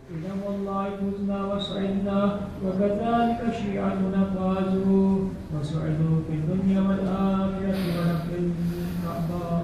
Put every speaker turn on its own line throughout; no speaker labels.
إلى والله فزنا وسعدنا وكذلك شيعتنا فازوا وسعدوا في الدنيا والآخرة ونقل الأعضاء.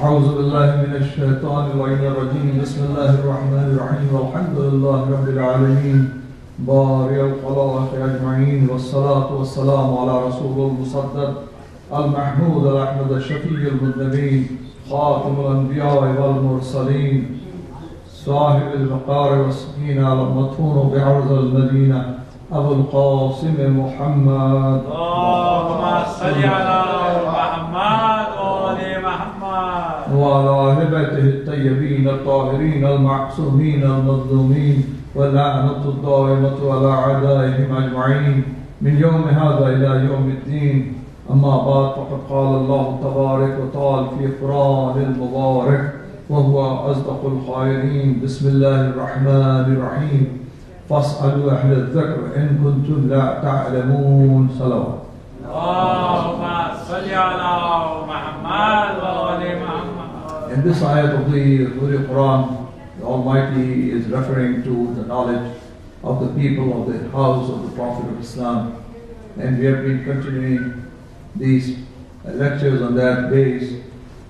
أعوذ بالله من الشيطان الرجيم بسم الله الرحمن الرحيم والحمد لله رب العالمين بارئ الخلائق أجمعين والصلاة والسلام على رسول المصدق المحمود الأحمد الشفيع المذنبين خاتم الأنبياء والمرسلين صاحب الوقار والسكينة المدفون بعرض المدينة أبو القاسم محمد
اللهم صل على محمد وآل محمد
وعلى أهل بيته الطيبين الطاهرين المعصومين المظلومين واللعنة الدائمة على أعدائهم أجمعين من يوم هذا إلى يوم الدين. أما بعد فقد قال الله تبارك وتعالى في القرآن المبارك وهو أصدق القائلين بسم الله الرحمن الرحيم فاسألوا أهل الذكر إن كنتم لا تعلمون. صلوات.
اللهم صل على محمد وآل محمد.
In this ayat of the Holy Quran, the Almighty is referring to the knowledge of the people of the house of the Prophet of Islam, and we have been continuing these lectures on that base,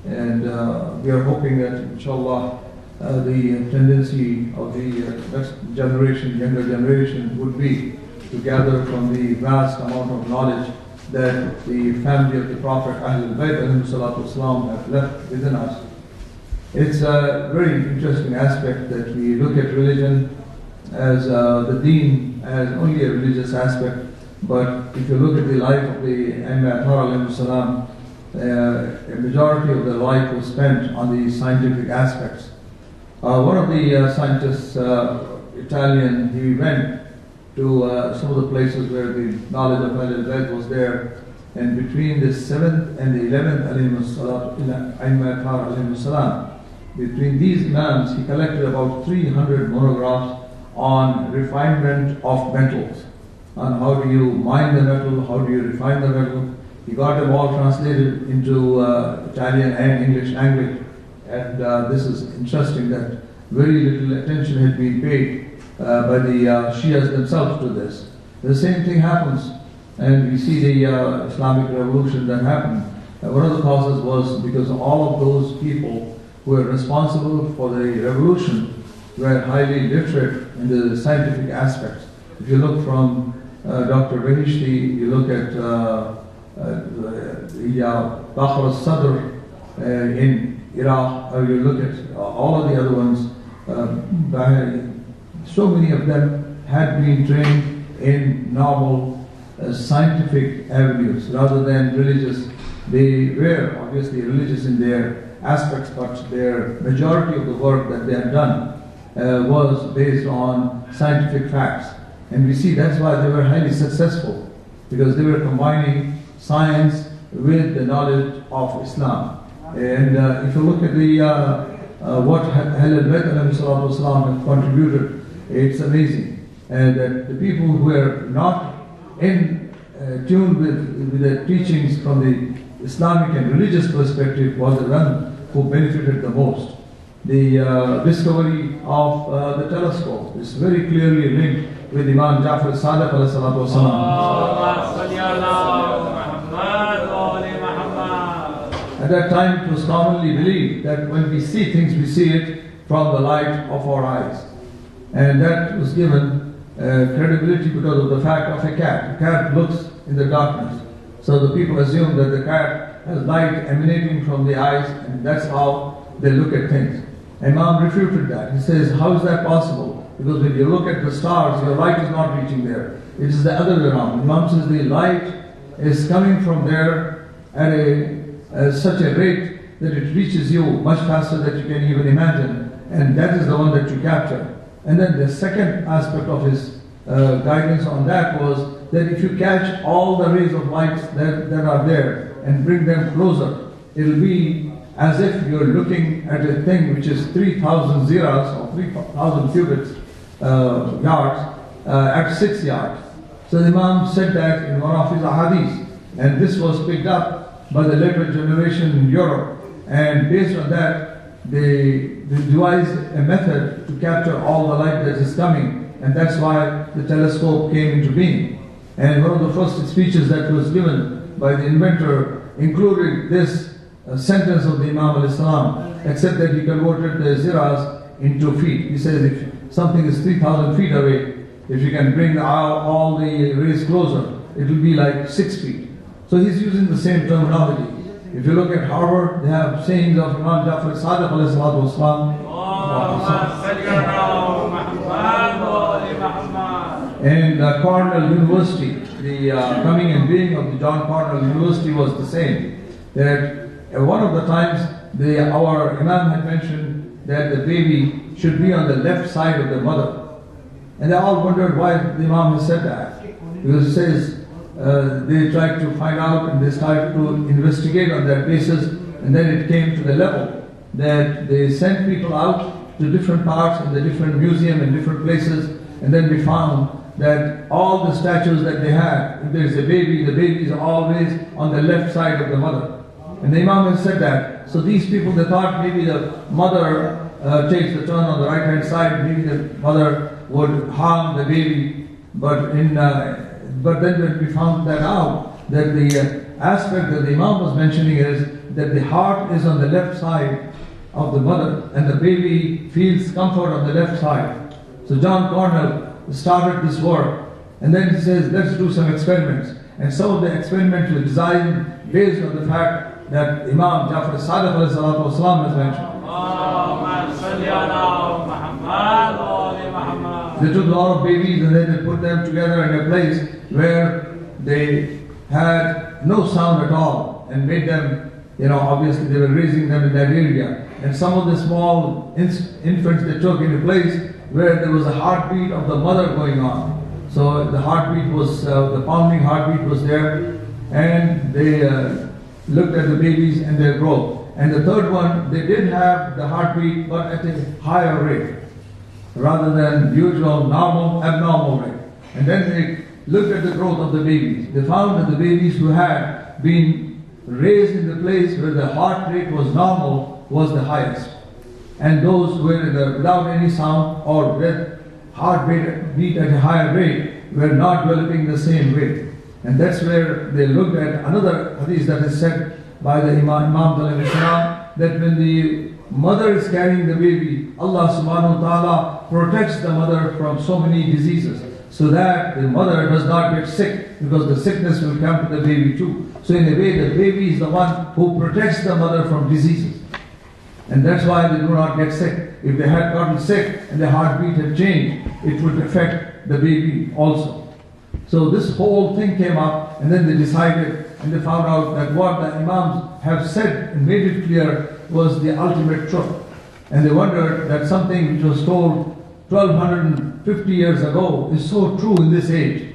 and we are hoping that inshallah the tendency of the next generation, younger generation, would be to gather from the vast amount of knowledge that the family of the Prophet Ahlul Bayt have left within us. It's a very interesting aspect that we look at religion as the deen as only a religious aspect, but if you look at the life of the Ayyam, a majority of their life was spent on the scientific aspects. One of the scientists, Italian, he went to some of the places where the knowledge of Ahlul Bayt was there, and between the 7th and the 11th Ayyam, between these imams, he collected about 300 monographs on refinement of metals, on how do you mine the metal, how do you refine the metal. He got them all translated into Italian and English language, and this is interesting that very little attention had been paid by the Shias themselves to this. The same thing happens, and we see the Islamic revolution that happened. One of the causes was because all of those people who were responsible for the revolution were highly literate in the scientific aspects. If you look from Dr. Behishti, you look at Bakr al-Sadr in Iraq, or you look at all of the other ones, so many of them had been trained in normal scientific avenues rather than religious. They were obviously religious in their aspects, but their majority of the work that they had done was based on scientific facts. And we see that's why they were highly successful, because they were combining science with the knowledge of Islam. And if you look at the what Ahlul Bayt have contributed, it's amazing. And that the people who were not in tune with the teachings from the Islamic and religious perspective was the one who benefited the most. The discovery of the telescope is very clearly linked with Imam Jafar Sadiq alayhi salatu wasalam. At that time it was commonly believed that when we see things, we see it from the light of our eyes. And that was given credibility because of the fact of a cat. A cat looks in the darkness. So the people assume that the cat has light emanating from the eyes, and that's how they look at things. Imam refuted that. He says, how is that possible? Because when you look at the stars, your light is not reaching there. It is the other way around. Imam says the light is coming from there at such a rate that it reaches you much faster than you can even imagine. And that is the one that you capture. And then the second aspect of his guidance on that was that if you catch all the rays of light that are there and bring them closer, it will be as if you're looking at a thing which is 3,000 ziras or 3,000 cubits yards at 6 yards. So the Imam said that in one of his ahadith, and this was picked up by the later generation in Europe, and based on that they devised a method to capture all the light that is coming, and that's why the telescope came into being. And one of the first speeches that was given by the inventor included this sentence of the Imam al-Islam, except that he converted the ziras into feet. He says if something is 3,000 feet away, if you can bring all the rays closer, it will be like 6 feet. So he's using the same terminology. If you look at Harvard, they have sayings of Imam Jafar Sadiq alayhi salatu wasalam. And Cornell University, the coming and being of the John Cornell University was the same. That one of the times our Imam had mentioned that the baby should be on the left side of the mother. And they all wondered why the Imam has said that. Because it says they tried to find out and they started to investigate on that basis, and then it came to the level that they sent people out to different parts in the different museum and different places, and then we found that all the statues that they had, if there's a baby, the baby is always on the left side of the mother. And the Imam has said that. So these people, they thought maybe the mother takes the turn on the right hand side, maybe the mother would harm the baby. But then when we found that out, that the aspect that the Imam was mentioning is that the heart is on the left side of the mother and the baby feels comfort on the left side. So John Cornell started this work, and then he says, let's do some experiments. And some of the experiments were designed based on the fact that Imam Jafar Sadiq alayhi salatu wasalam has mentioned. They took a lot of babies and then they put them together in a place where they had no sound at all and made them, obviously they were raising them in that area. And some of the small infants they took in a place where there was a heartbeat of the mother going on. So the heartbeat was, the pounding heartbeat was there, and they looked at the babies and their growth. And the third one, they did have the heartbeat but at a higher rate, rather than usual normal, abnormal rate. And then they looked at the growth of the babies. They found that the babies who had been raised in the place where the heart rate was normal was the highest. And those who were without any sound or with heart beat at a higher rate were not developing the same way. And that's where they looked at another hadith that is said by the Imam that when the mother is carrying the baby, Allah subhanahu wa ta'ala protects the mother from so many diseases, so that the mother does not get sick, because the sickness will come to the baby too. So in a way, the baby is the one who protects the mother from diseases. And that's why they do not get sick. If they had gotten sick and their heartbeat had changed, it would affect the baby also. So this whole thing came up, and then they decided, and they found out that what the Imams have said and made it clear was the ultimate truth. And they wondered that something which was told 1250 years ago is so true in this age.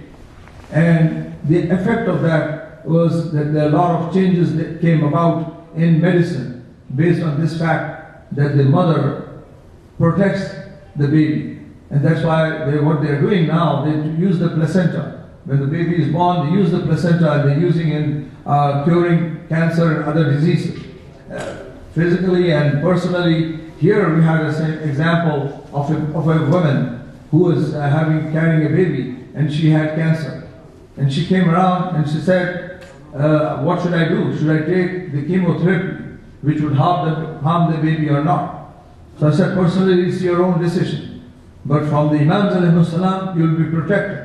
And the effect of that was that there are a lot of changes that came about in medicine based on this fact that the mother protects the baby. And that's why what they're doing now, they use the placenta. When the baby is born, they use the placenta, and they're using in curing cancer and other diseases. Physically and personally, here we have an example of a woman who was carrying a baby, and she had cancer. And she came around and she said, what should I do? Should I take the chemotherapy, which would harm the baby or not? So I said, personally, it's your own decision. But from the Imams alayhi salam, you will be protected.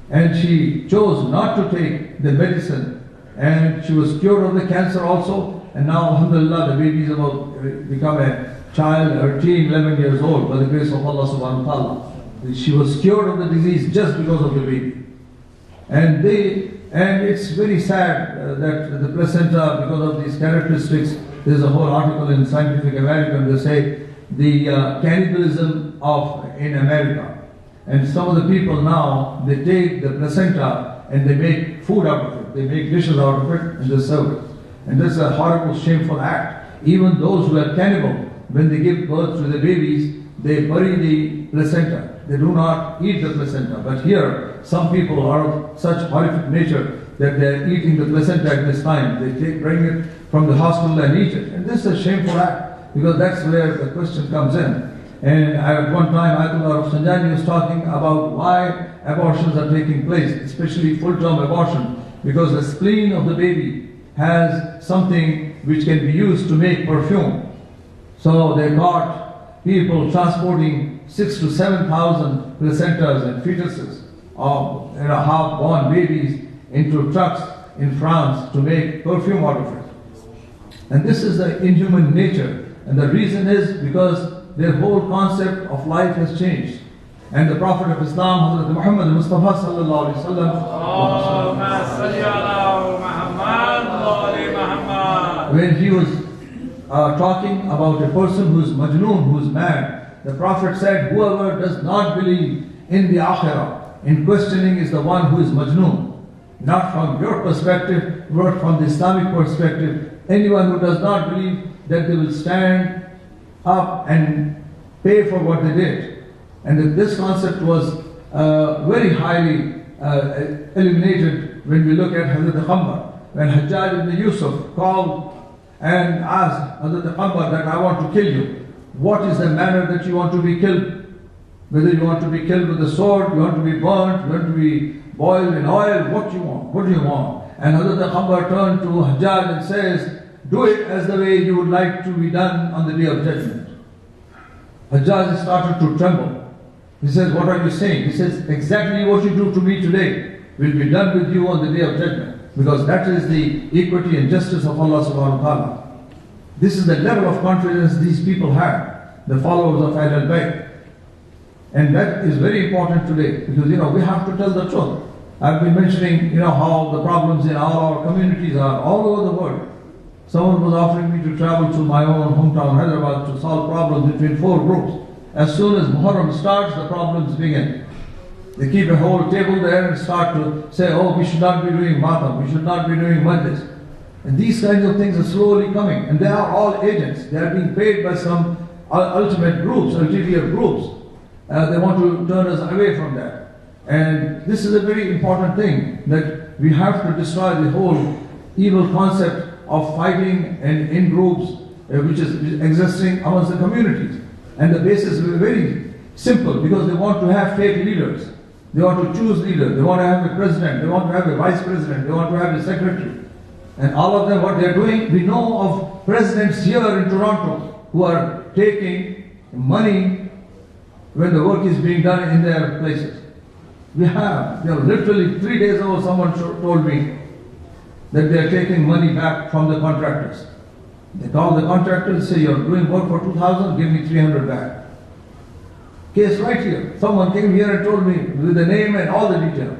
And she chose not to take take the medicine, and she was cured of the cancer also. And now, alhamdulillah, the baby is about to become a child, 13, 11 years old, by the grace of Allah subhanahu wa ta'ala. She was cured of the disease just because of the baby. And it's very sad that the placenta, because of these characteristics, there's a whole article in Scientific American, they say the cannibalism in America. And some of the people now, they take the placenta and they make food out of it. They make dishes out of it and they serve it. And this is a horrible, shameful act. Even those who are cannibal, when they give birth to the babies, they bury the placenta. They do not eat the placenta. But here, some people are of such horrific nature that they are eating the placenta at this time. They bring it from the hospital and eat it. And this is a shameful act, because that's where the question comes in. And at one time, Ayatollah Rafsanjani was talking about why abortions are taking place, especially full-term abortion, because the spleen of the baby has something which can be used to make perfume. So they caught people transporting 6,000 to 7,000 placentas and fetuses of half-born babies into trucks in France to make perfume out of it. And this is the inhuman nature. And the reason is because their whole concept of life has changed. And the Prophet of Islam, Hazrat Muhammad Mustafa sallallahu alaihi wasallam, when he was talking about a person who's majnoon, who's mad, the Prophet said, whoever does not believe in the akhirah, in questioning, is the one who is majnoon. Not from your perspective, but from the Islamic perspective. Anyone who does not believe that they will stand up and pay for what they did. And that this concept was very highly illuminated when we look at Hazrat Khambar. When Hajjaj ibn Yusuf called and asked Hazrat Khambar that I want to kill you. What is the manner that you want to be killed? Whether you want to be killed with a sword, you want to be burnt, you want to be boiled in oil, what do you want? What do you want? And Hazrat Khambar turned to Hajjaj and says, do it as the way you would like to be done on the day of judgment. Hajjaj started to tremble. He says, what are you saying? He says, exactly what you do to me today will be done with you on the day of judgment. Because that is the equity and justice of Allah subhanahu wa ta'ala. This is the level of confidence these people have, the followers of Ahlul Bayt. And that is very important today, because we have to tell the truth. I've been mentioning how the problems in all our communities are all over the world. Someone was offering me to travel to my own hometown, Hyderabad, to solve problems between 4 groups. As soon as Muharram starts, the problems begin. They keep a whole table there and start to say, oh, we should not be doing matam, we should not be doing majlis. And these kinds of things are slowly coming. And they are all agents. They are being paid by some ultimate groups, ulterior groups. They want to turn us away from that. And this is a very important thing, that we have to destroy the whole evil concept of fighting and in groups which is existing amongst the communities. And the basis is very simple, because they want to have fake leaders. They want to choose leaders. They want to have a president. They want to have a vice president. They want to have a secretary. And all of them, what they are doing, we know of presidents here in Toronto who are taking money when the work is being done in their places. We have literally 3 days ago, someone told me that they are taking money back from the contractors. They call the contractors, say, you're doing work for 2,000, give me 300 back. Case right here. Someone came here and told me with the name and all the detail.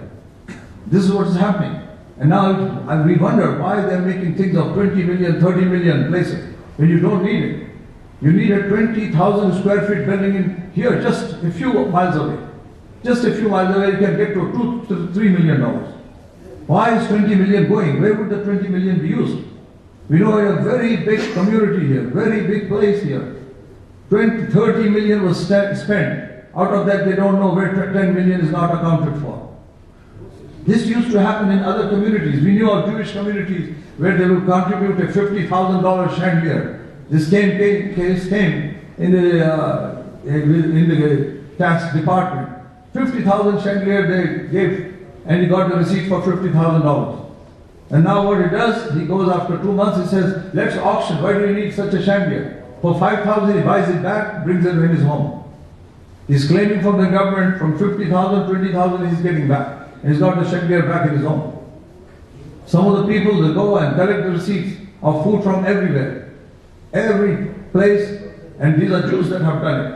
This is what is happening. And now we wonder why they're making things of 20 million, 30 million places when you don't need it. You need a 20,000 square feet building in here, just a few miles away. Just a few miles away, you can get to $2 to $3 million. Why is 20 million going? Where would the 20 million be used? We know a very big community here, very big place here. 30 million was spent. Out of that, they don't know where 10 million is not accounted for. This used to happen in other communities. We knew of Jewish communities where they would contribute a $50,000 chandelier. This case came in the tax department. 50,000 chandelier they gave, and he got the receipt for $50,000. And now what he does, he goes after 2 months, he says, let's auction, why do you need such a chandelier? For 5,000 he buys it back, brings it in his home. He's claiming from the government from 50,000, 20,000 he's getting back. And he's got the chandelier back in his home. Some of the people, they go and collect the receipts of food from everywhere, every place, and these are Jews that have done it.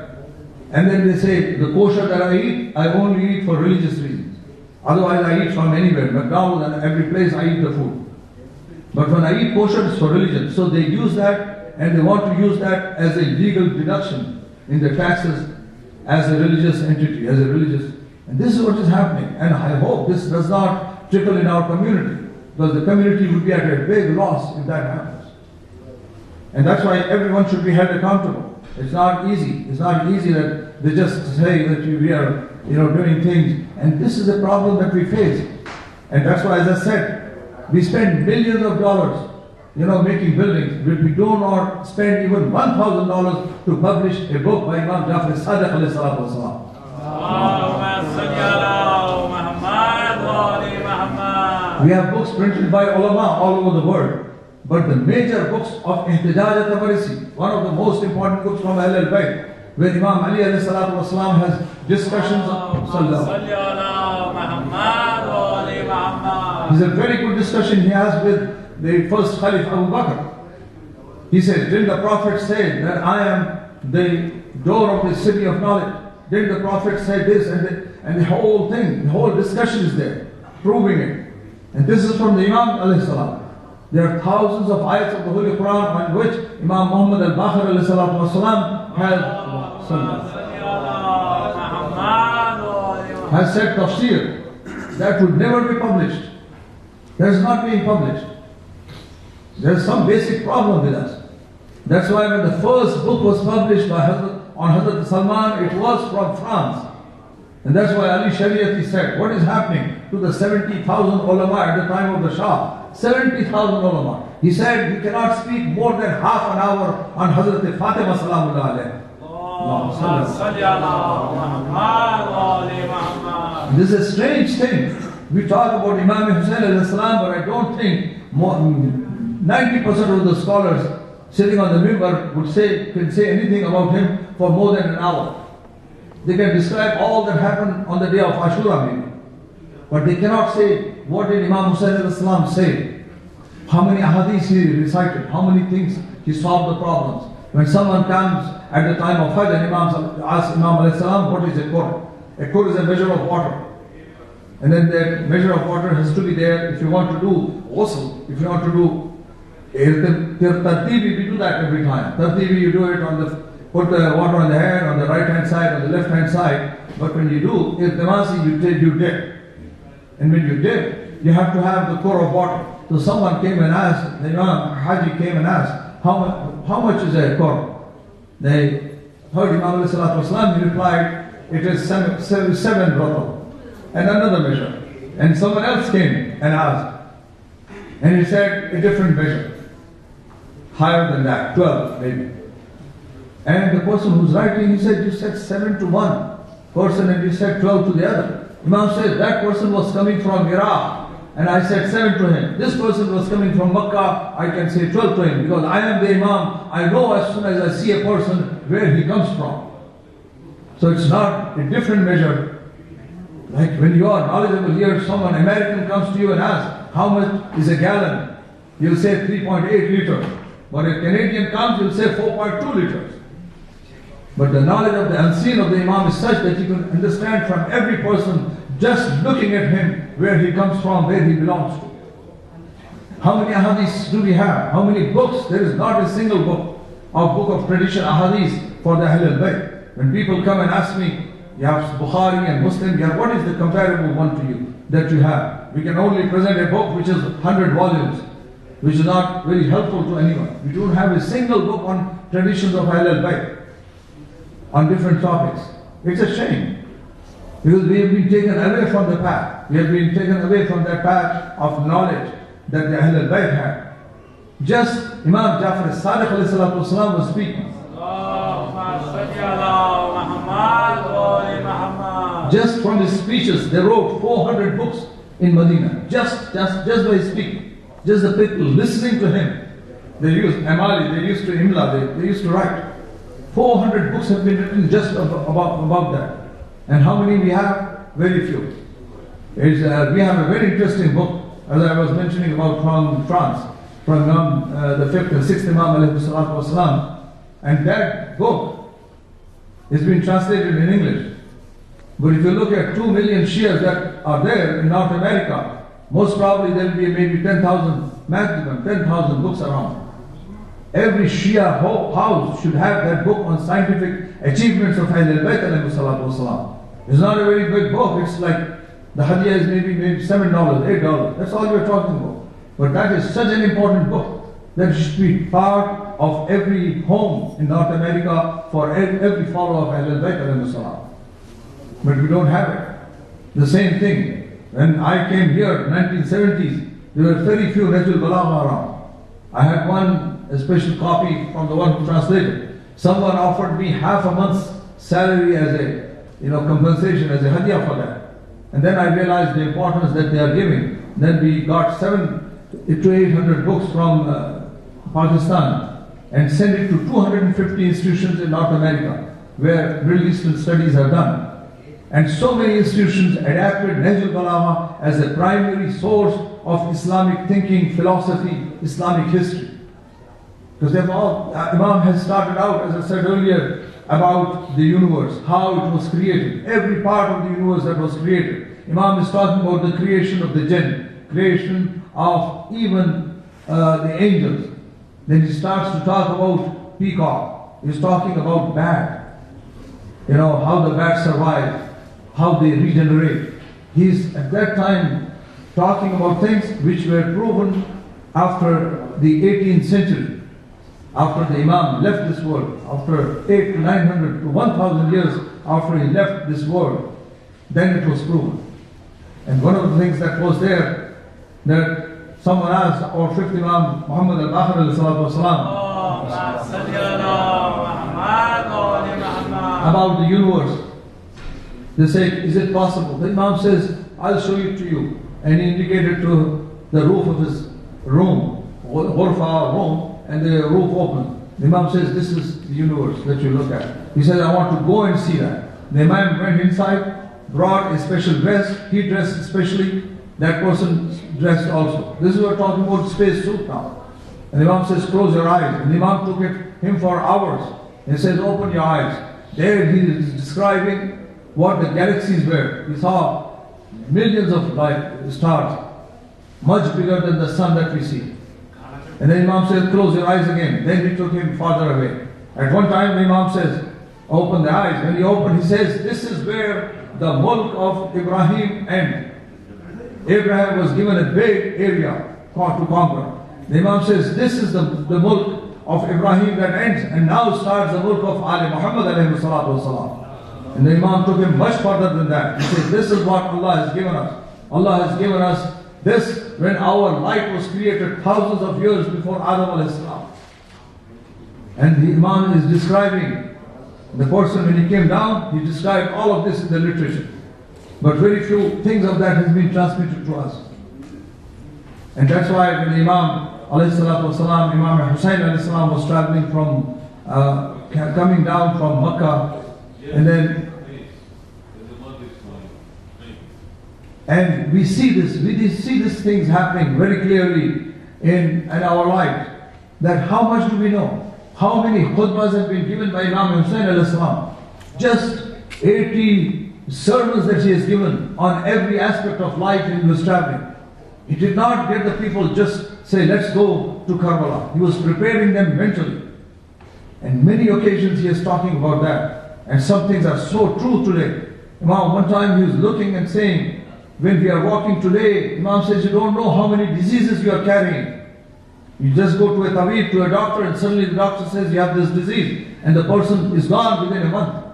And then they say, the kosher that I eat, I only eat for religious reasons. Otherwise I eat from anywhere, McDonald's and every place I eat the food. But when I eat kosher, it's for religion. So they use that, and they want to use that as a legal deduction in their taxes as a religious entity, as a religious. And this is what is happening. And I hope this does not trickle in our community, because the community would be at a big loss if that happens. And that's why everyone should be held accountable. It's not easy. It's not easy that they just say that we are, doing things. And this is a problem that we face. And that's why, as I said, we spend millions of dollars, making buildings. We do not spend even $1,000 to publish a book by Imam Jafar Sadiq alayhi salatu wasalam. We have books printed by ulama all over the world. But the major books of Ihtijaj al-Tabarisi, one of the most important books from Ahl al-Bayt, where Imam Ali alayhi salatu wasalam has discussions It's a very good discussion he has with the first Khalif Abu Bakr. He says, didn't the Prophet say that I am the door of the city of knowledge? Didn't the Prophet say this? And the whole thing, the whole discussion is there, proving it. And this is from the Imam alayhi salam. There are thousands of ayats of the Holy Quran on which Imam Muhammad al-Baqir alayhi salatu wasalam has said tafsir that would never be published. That is not being published. There is some basic problem with us. That's why when the first book was published by Hazrat Salman, it was from France. And that's why Ali Shariati said, what is happening to the 70,000 ulama at the time of the Shah? 70,000 ulama. He said, you cannot speak more than half an hour on Hazrat Fatima Salamullah alayhi. This is a strange thing. We talk about Imam Hussain alayhi salam, but I don't think 90% of the scholars sitting on the mimbar can say anything about him for more than an hour. They can describe all that happened on the day of Ashoor-e maybe. But they cannot say what did Imam Hussain alayhi salam say. How many ahadith he recited, how many things he solved the problems. When someone comes at the time of Hajj and Imam asks Imam alayhi salam, what is a qur? A qur is a measure of water. And then that measure of water has to be there if you want to do ghusl, if you want to do tartibi, we do that every time. Tartibi, you do it put the water on the hand, on the right hand side, on the left hand side. But when you do irtimasi, you dip. And when you dip, you have to have the qur of water. So someone came and asked, the Imam Haji came and asked, how much is a qur? They heard Imam alayhi salatu wasalam, he replied, it is seven rattle. And another measure. And someone else came and asked. And he said a different measure. Higher than that, 12 maybe. And the person who's writing, he said, you said 7 to one person and you said 12 to the other. Imam said, that person was coming from Iraq and I said 7 to him. This person was coming from Makkah, I can say 12 to him because I am the Imam. I know as soon as I see a person where he comes from. So it's not a different measure. Like when you are knowledgeable here, someone American comes to you and asks, how much is a gallon? You'll say 3.8 liters. But a Canadian comes, you'll say 4.2 liters. But the knowledge of the unseen of the Imam is such that you can understand from every person, just looking at him, where he comes from, where he belongs to. How many ahadiths do we have? How many books? There is not a single book of tradition ahadith for the Ahl al-Bayt. When people come and ask me, you have Bukhari and Muslim, what is the comparable one to you that you have? We can only present a book which is 100 volumes, which is not very helpful to anyone. We don't have a single book on traditions of Ahl al-Bayt, on different topics. It's a shame, because we have been taken away from the path. We have been taken away from that path of knowledge that the Ahl al-Bayt had. Just Imam Jafar Sadiq alayhi salatu wasalam was speaking. Just from his speeches, they wrote 400 books in Medina. Just by speaking. Just the people listening to him. They used Amali, they used to Imla, they used to write. 400 books have been written just about that. And how many we have? Very few. We have a very interesting book as I was mentioning about from France, from the 5th and 6th Imam alayhi salatu wasalam, and that book has been translated in English. But if you look at 2 million Shias that are there in North America, most probably there will be maybe 10,000, maximum 10,000 books around. Every Shia house should have that book on scientific achievements of Ahlul Bayt alayhi salatu wasalam. It's not a very big book, it's like the hadiyah is maybe $7, $8. That's all we're talking about. But that is such an important book that should be part of every home in North America for every follower of Ahlul Bayt alayhi salam. But we don't have it. The same thing. When I came here in 1970s, there were very few Najul Balagha around. I had a special copy from the one who translated. Someone offered me half a month's salary as a compensation, as a hadiyah for that. And then I realized the importance that they are giving. Then we got 700 to 800 books from Pakistan and sent it to 250 institutions in North America where Middle Eastern studies are done. And so many institutions adapted Nahjul Balagha as a primary source of Islamic thinking, philosophy, Islamic history. Because Imam has started out, as I said earlier, about the universe, how it was created, every part of the universe that was created. Imam is talking about the creation of the jinn, creation of even the angels. Then he starts to talk about peacock. He's talking about bat. How the bat survives, how they regenerate. He's at that time talking about things which were proven after the 18th century. After the Imam left this world, after 800 to 900 to 1000 years after he left this world, then it was proven. And one of the things that was there, that someone asked our 5th Imam, Muhammad al-Baqir alayhi about the universe. They say, is it possible? The Imam says, I'll show it to you. And he indicated to the roof of his room, ghurfa room, and the roof opened. The Imam says, this is the universe that you look at. He said, I want to go and see that. The Imam went inside, brought a special dress, he dressed especially, that person dressed also. This is what we're talking about space suit now. And the Imam says, close your eyes. And the Imam took him for hours. And he says, open your eyes. There he is describing what the galaxies were. He saw millions of stars, much bigger than the sun that we see. And then Imam says, close your eyes again. Then he took him farther away. At one time the Imam says, open the eyes. When he opened, he says, this is where the mulk of Ibrahim ends. Abraham was given a big area to conquer. The Imam says, this is the mulk of Ibrahim that ends, and now starts the mulk of Ali Muhammad alayhi salatu wasalam. And the Imam took him much further than that. He said, this is what Allah has given us. Allah has given us this when our light was created thousands of years before Adam alayhi salam. And the Imam is describing the person when he came down, he described all of this in the literature. But very few things of that has been transmitted to us. And that's why when the Imam alayhi salatu wasalam, Imam Hussain alayhi salam was traveling from, coming down from Makkah, and we see these things happening very clearly in our life. That how much do we know? How many khutbahs have been given by Imam Hussain alayhi salam? Just 80 sermons that he has given on every aspect of life when he was traveling. He did not get the people just say, let's go to Karbala. He was preparing them mentally. And many occasions he is talking about that. And some things are so true today. Imam, one time he was looking and saying, when we are walking today, Imam says, you don't know how many diseases you are carrying. You just go to a tabib, to a doctor, and suddenly the doctor says you have this disease, and the person is gone within a month.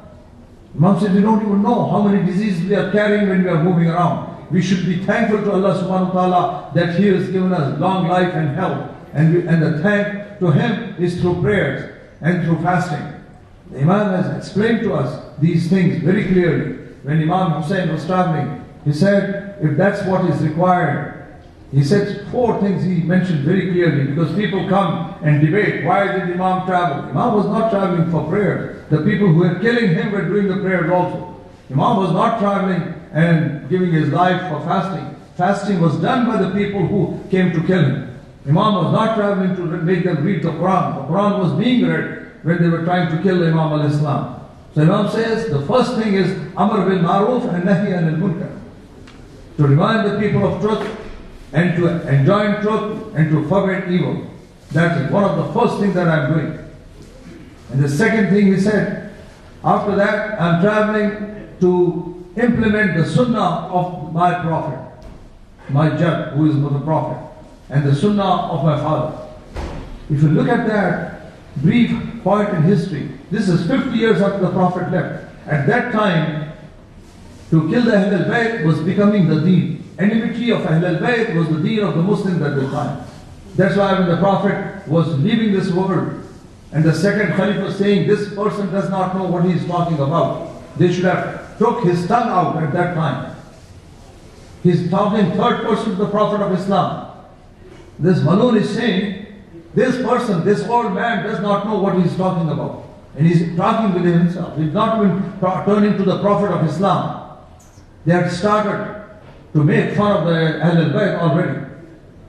Imam says, we don't even know how many diseases we are carrying when we are moving around. We should be thankful to Allah subhanahu wa ta'ala that He has given us long life and health. And the thank to Him is through prayers and through fasting. The Imam has explained to us these things very clearly. When Imam Hussain was traveling, he said, if that's what is required, he said 4 things he mentioned very clearly, because people come and debate, why did Imam travel? Imam was not traveling for prayer. The people who were killing him were doing the prayers also. Imam was not traveling and giving his life for fasting. fasting was done by the people who came to kill him. Imam was not traveling to make them read the Quran. The Quran was being read when they were trying to kill Imam al-Islam. So Imam says the first thing is Amr bil Maruf and Nahi anil Munkar. To remind the people of truth and to enjoin truth and to forbid evil. That is one of the first things that I am doing. And the second thing he said, after that I am traveling to implement the sunnah of my prophet, my Jad, who is the prophet, and the sunnah of my father. If you look at that brief point in history, this is 50 years after the prophet left. At that time, to kill the Ahl al-Bayt was becoming the deen. Enmity of Ahl al-Bayt was the deen of the Muslims at the time. That's why when the prophet was leaving this world, and the second Khalif was saying, this person does not know what he is talking about, they should have took his tongue out at that time. He's talking third person to the Prophet of Islam. This Malun is saying, this person, this old man does not know what he's talking about. And he's talking within himself. He's not even turning to the Prophet of Islam. They had started to make fun of the Ahl al-Bayt already.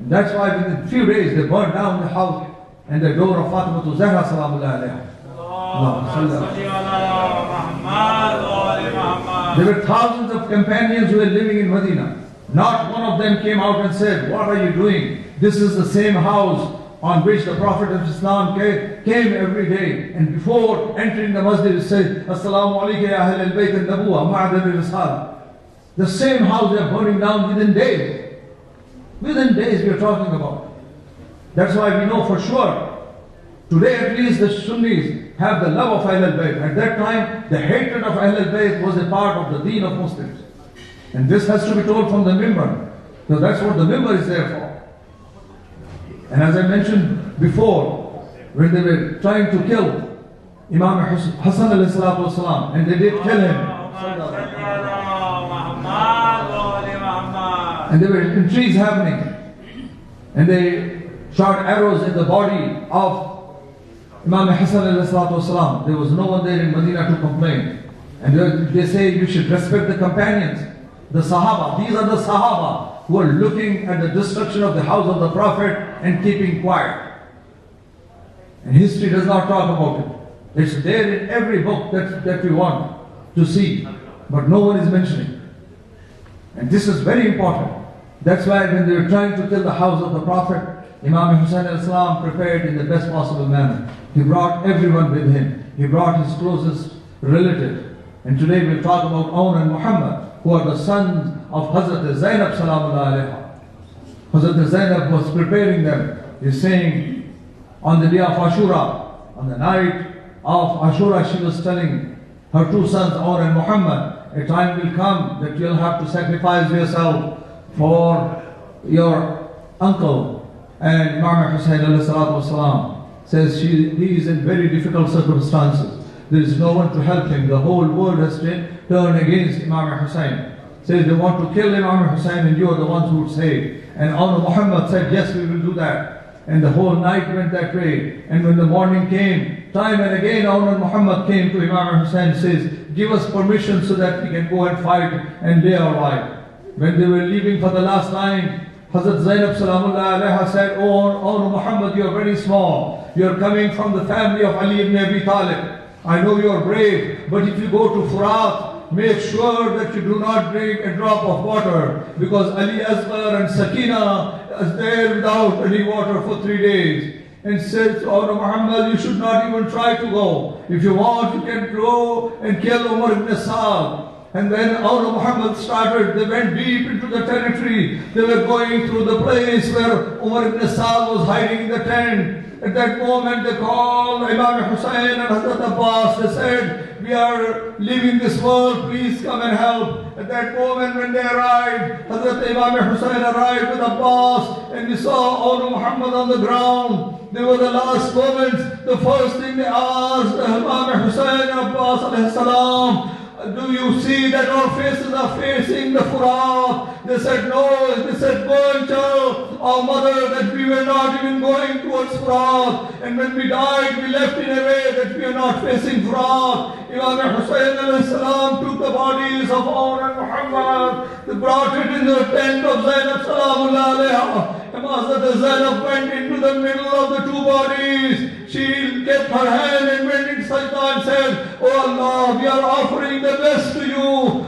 And that's why within a few days they burned down the house and the door of Fatima to Zahra salamullahi alayha. There were thousands of companions who were living in Medina. Not one of them came out and said, what are you doing? This is the same house on which the Prophet of Islam came every day. And before entering the masjid, he said, Assalamu alaikum ya Ahl al-Bayt al-Nabuwa ma'adab al-Risala. The same house they are burning down within days. Within days we are talking about. That's why we know for sure. Today at least the Sunnis have the love of Ahl al-Bayt. At that time, the hatred of Ahl al-Bayt was a part of the deen of Muslims. And this has to be told from the mimbar. So that's what the mimbar is there for. And as I mentioned before, when they were trying to kill Imam Hussain alayhi salatu wasalam, and they did kill him. And there were intrigues happening. And they shot arrows in the body of Imam Hussain alayhi salatu wasalam. There was no one there in Medina to complain. And they say you should respect the companions, the Sahaba. These are the Sahaba who are looking at the destruction of the house of the Prophet and keeping quiet. And history does not talk about it. It's there in every book that we want to see, but no one is mentioning. And this is very important. That's why when they were trying to kill the house of the Prophet, Imam Hussain al-Islam prepared in the best possible manner. He brought everyone with him. He brought his closest relative. And today we'll talk about Aun and Muhammad, who are the sons of Hazrat Zainab salamullah alayha. Hazrat Zainab was preparing them. He's saying, on the day of Ashoor-e, on the night of Ashoor-e, she was telling her two sons, Aun and Muhammad, a time will come that you'll have to sacrifice yourself for your uncle. And Imam Hussain alayhi salatu wasalam says he is in very difficult circumstances. There is no one to help him. The whole world has turned against Imam Hussain. Says they want to kill Imam Hussain and you are the ones who would say. And Aun Muhammad said, yes, we will do that. And the whole night went that way. And when the morning came, time and again Aun Muhammad came to Imam Hussain and says, give us permission so that we can go and fight and lay our life. When they were leaving for the last time, Hazrat Zainab salamullah alayha said, oh Muhammad, you are very small. You are coming from the family of Ali ibn Abi Talib. I know you are brave, but if you go to Farhat, make sure that you do not drink a drop of water, because Ali Asghar and Sakina is there without any water for 3 days. And said, oh Muhammad, you should not even try to go. If you want, you can go and kill Umar ibn Sa'd. And then Aun Muhammad started, they went deep into the territory. They were going through the place where Umar ibn Sa'd was hiding in the tent. At that moment they called Imam Hussain and Hazrat Abbas. They said, we are leaving this world, please come and help. At that moment when they arrived, Hazrat Imam Hussain arrived with Abbas, and we saw Aun Muhammad on the ground. They were the last moments. The first thing they asked Imam Hussain and Abbas alayhi salam, do you see that our faces are facing the Farhat? They said, no. They said, go and tell our mother that we were not even going towards Farhat. And when we died, we left in a way that we are not facing Farhat. Imam Hussain alayhi salam took the bodies of Aun and Muhammad. They brought it in the tent of Zainab salamullah alayha. And Hazrat Zainab went into the middle of the two bodies. She kept her hand and went in sajda and said, oh Allah, we are offering the best to you.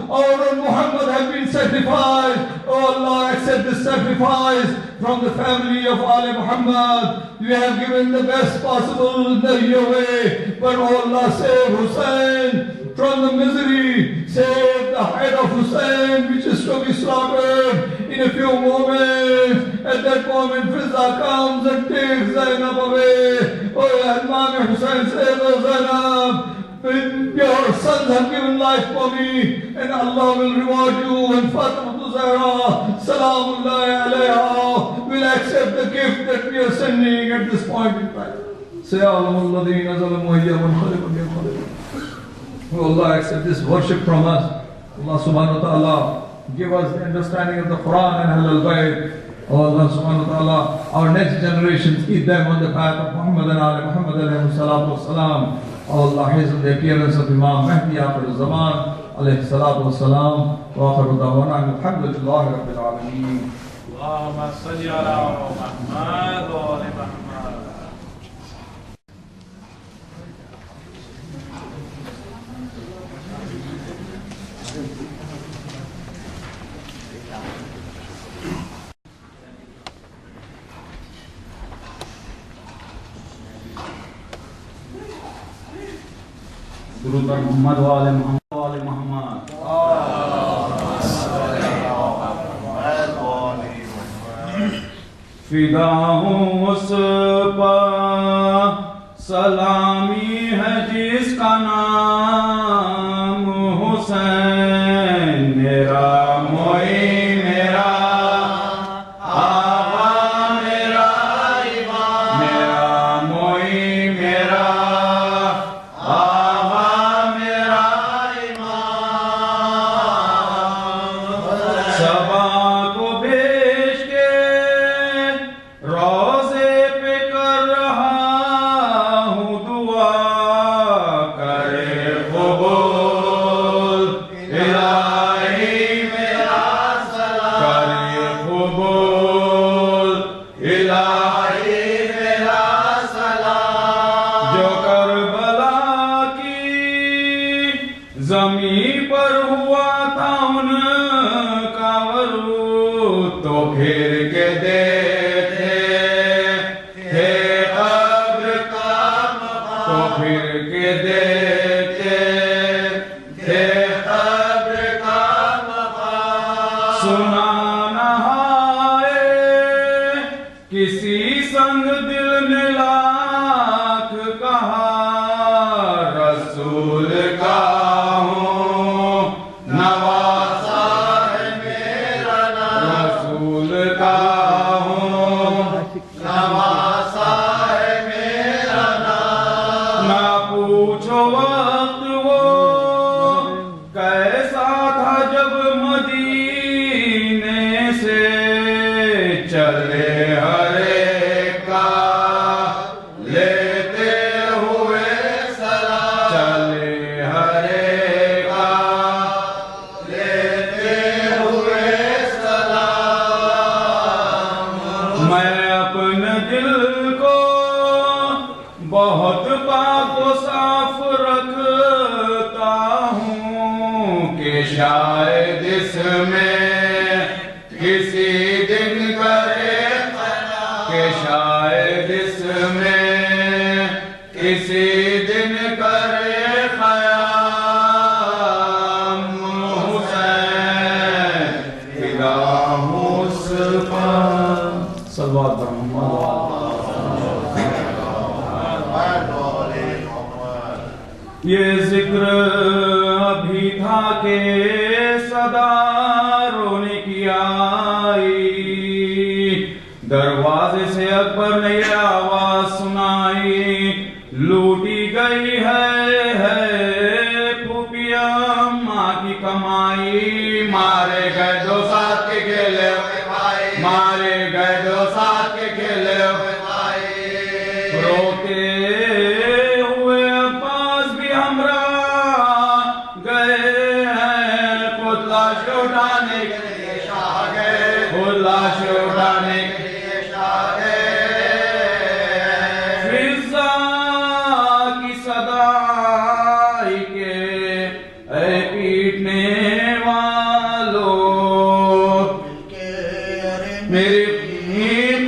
Aun and Muhammad have been sacrificed. Oh Allah, accept this sacrifice from the family of Ali Muhammad. We have given the best possible way. But oh Allah, save Hussain from the misery. Save the head of Hussain, which is to be slaughtered in a few moments. At that moment, Fizza comes and takes Zainab away. Oh Imam Hussain says, oh Zainab, your sons have given life for me, and Allah will reward you. And Fatima Zahra, Salamullahi alayha, will accept the gift that we are sending at this point in time. Say, Oh Allah, accept this worship from us. Allah subhanahu wa ta'ala, give us the understanding of the Quran and Ahlul Bayt. Oh Allah subhanahu wa ta'ala, our next generations, keep them on the path of Muhammad and Ali Muhammad alayhi salatu wassalam. Oh Allah, hasten the appearance of Imam Mahdi after the Zaman alayhi salatu wassalam. Wa akhiru da'wana alhamdulillahi rabbil alameen.
Allahumma salli ala Muhammad wa ali Muhammad.
درود بر محمد و آل محمد و آل محمد.
فدا ہوں اس پر سلامی ہے جس کا نام حسین. میرا موئی میرا آقا میرا امام. میرا موئی میرا شاید اس میں کسی دن کرے کہ شاید اس میں کسی دن کرے قیام حسین. فدا مصطفیٰ صلوات بر محمد. یہ ذکر ابھی تھا کہ صدا رونے کی آئی. دروازے سے اکبر نے یہ آواز سنائی, لوٹی گئی ہے پھوپھی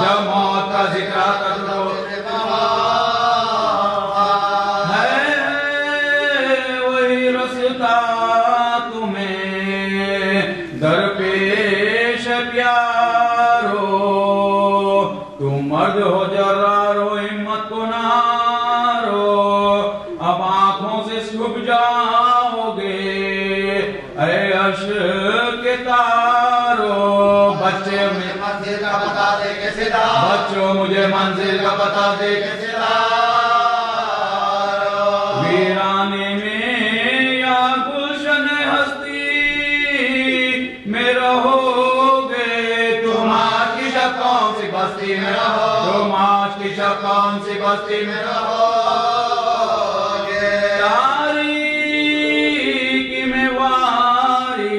جب موت کا ذکر آتا تو ہے وہی رستا تمہیں درپیش پیارو، تم مرد ہو جرارو ہمت کو نارو، اب آنکھوں سے چھپ جاؤ گے اے عشق کے تارو، بچے مجھے منزل کا بتا دے کے ستارو، بچوں مجھے منزل کا بتا دے کے ستارو، ویرانے میں یا گلشن ہستی میں رہو گے، تم آج کی شب کون سی بستی میں رہو، تم آج کی شب کون سی بستی میں رہو گے، تاریکی میں واری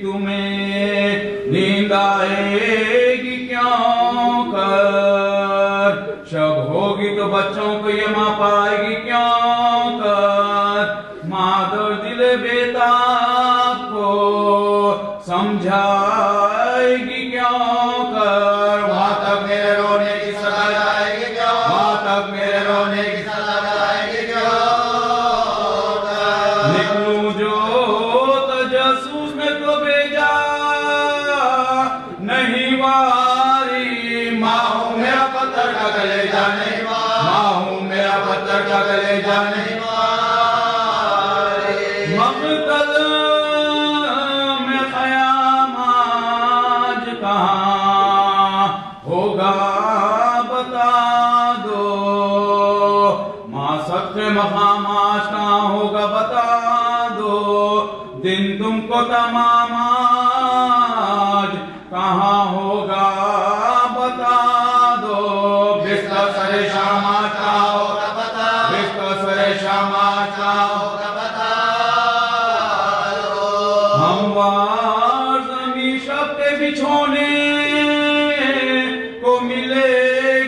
تمہیں نیند آئے گی کیوں کر، شب ہوگی تو بچوں کو یہ ماں پائے گی کیوں کر، مادر دل بیتاب کو سمجھائے گی کیوں کر، وہاں تک میرے رونے کی صدا جائے گی کیوں، وہاں تک میرے رونے کی صدا جائے گی کیوں کر، نکلوں جو تجسس میں تو بھیجا نہیں واری، ماں ہوں میرا پتھر کا کلیجہ نہیں واری، ماں ہوں میرا پتھر کا کلیجہ نہیں واری، مقتل میں خیام آج کہاں ہوگا بتا دو، ماں سخت مقام آج کہاں ہوگا بتا دو، دن تم کو تمام آج کہاں ہوگا بتا دو، بستر سر شام آج کہاں ہوگا بتا دو، بستر سر شام آج کہاں ہوگا بتا دو، ہموار زمین شب کے بچھونے کو ملے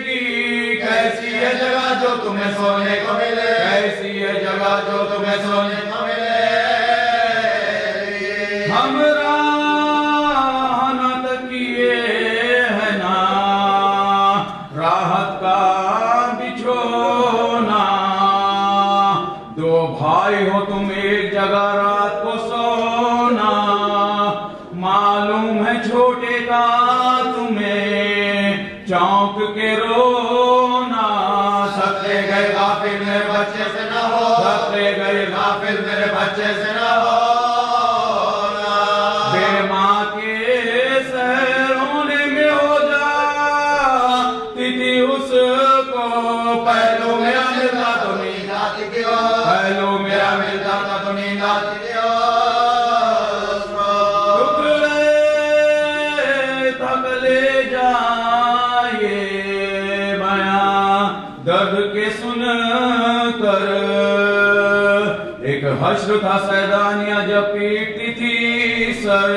گی، کیسی ہے جگہ جو تمہیں سونے کو ملے، کیسی ہے جگہ جو تمہیں سونے کو ملے، ہمراہ نہ تکیے ہے نا راحت کا بچھونا، دو بھائی ہو تم ایک جگہ رات کو سونا، معلوم ہے چھوٹے کا تمہیں چونک کے رونا، سکتے گئے غافل میرے بچے سے نہ ہو، سکتے گئے غافل میرے بچے سے نہ ہو، بے ماں کے سہرونے میں ہو جا تیتی اس کو، پہلو میرا ملتا تو نیند آتی کیوں، پہلو میرا ملتا تھا تو نیند آتی کیوں، ٹکڑے تھک لے جائے بیاں درد کے سن کر، ایک حشر تھا سیدانیہ جب پیٹتی تھی سر،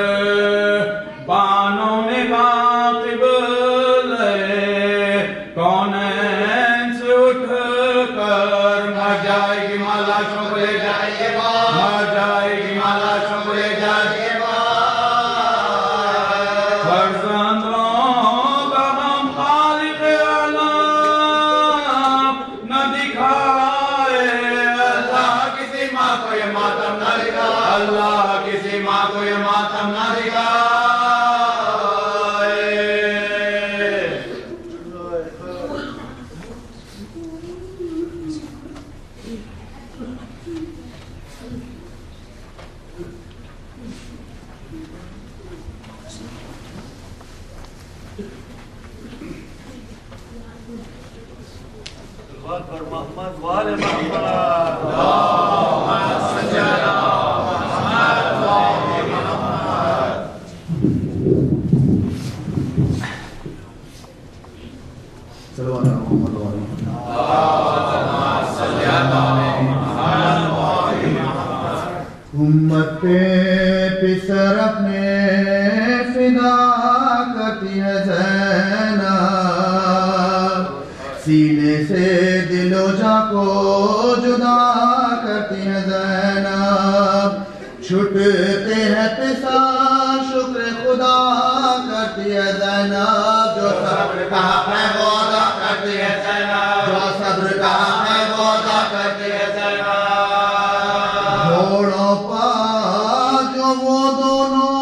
بانوں نے کہا قبلے کونین سے اٹھ کر، مر جائے گی ماں لاشوں کو لے جائے گی ماں، مر جائے گی ماں لاشوں کو لے جائے گی ماں، فرزندوں کا غم خالق عالم نہ دکھائے، اللہ کسی ماں کو یہ ماتم نہ دکھائے، اللہ کسی ماں کو یہ ماتم نہ دکھائے،
پر محمد وال محمد،
امت پہ پسر اپنے فدا کرتی ہے زینب، سینے سے دل و جاں کو جدا کرتی ہے زینب، چھٹتے ہیں پسا شکر خدا کرتی ہے زینب، جو صبر کا حق ہے وہ ادا کرتی ہے زینب جو صبر کا حق ہے وہ ادا کرتی ہے زینب گھوڑوں پر جو وہ دونوں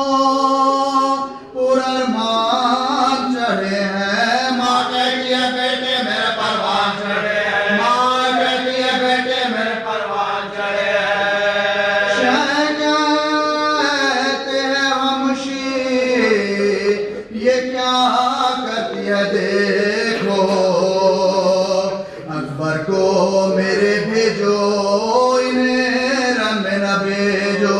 پرارمان چڑھے ہیں ماں کہتی ہے بیٹے میرے پروان چڑھے ہیں ماں کہتی ہے بیٹے میرے پروان چڑھے ہیں شہ کہتے ہیں ہمشی یہ کیا کرتی ہے دیکھو اکبر کو میرے بھیجو انہیں رن میں نہ بھیجو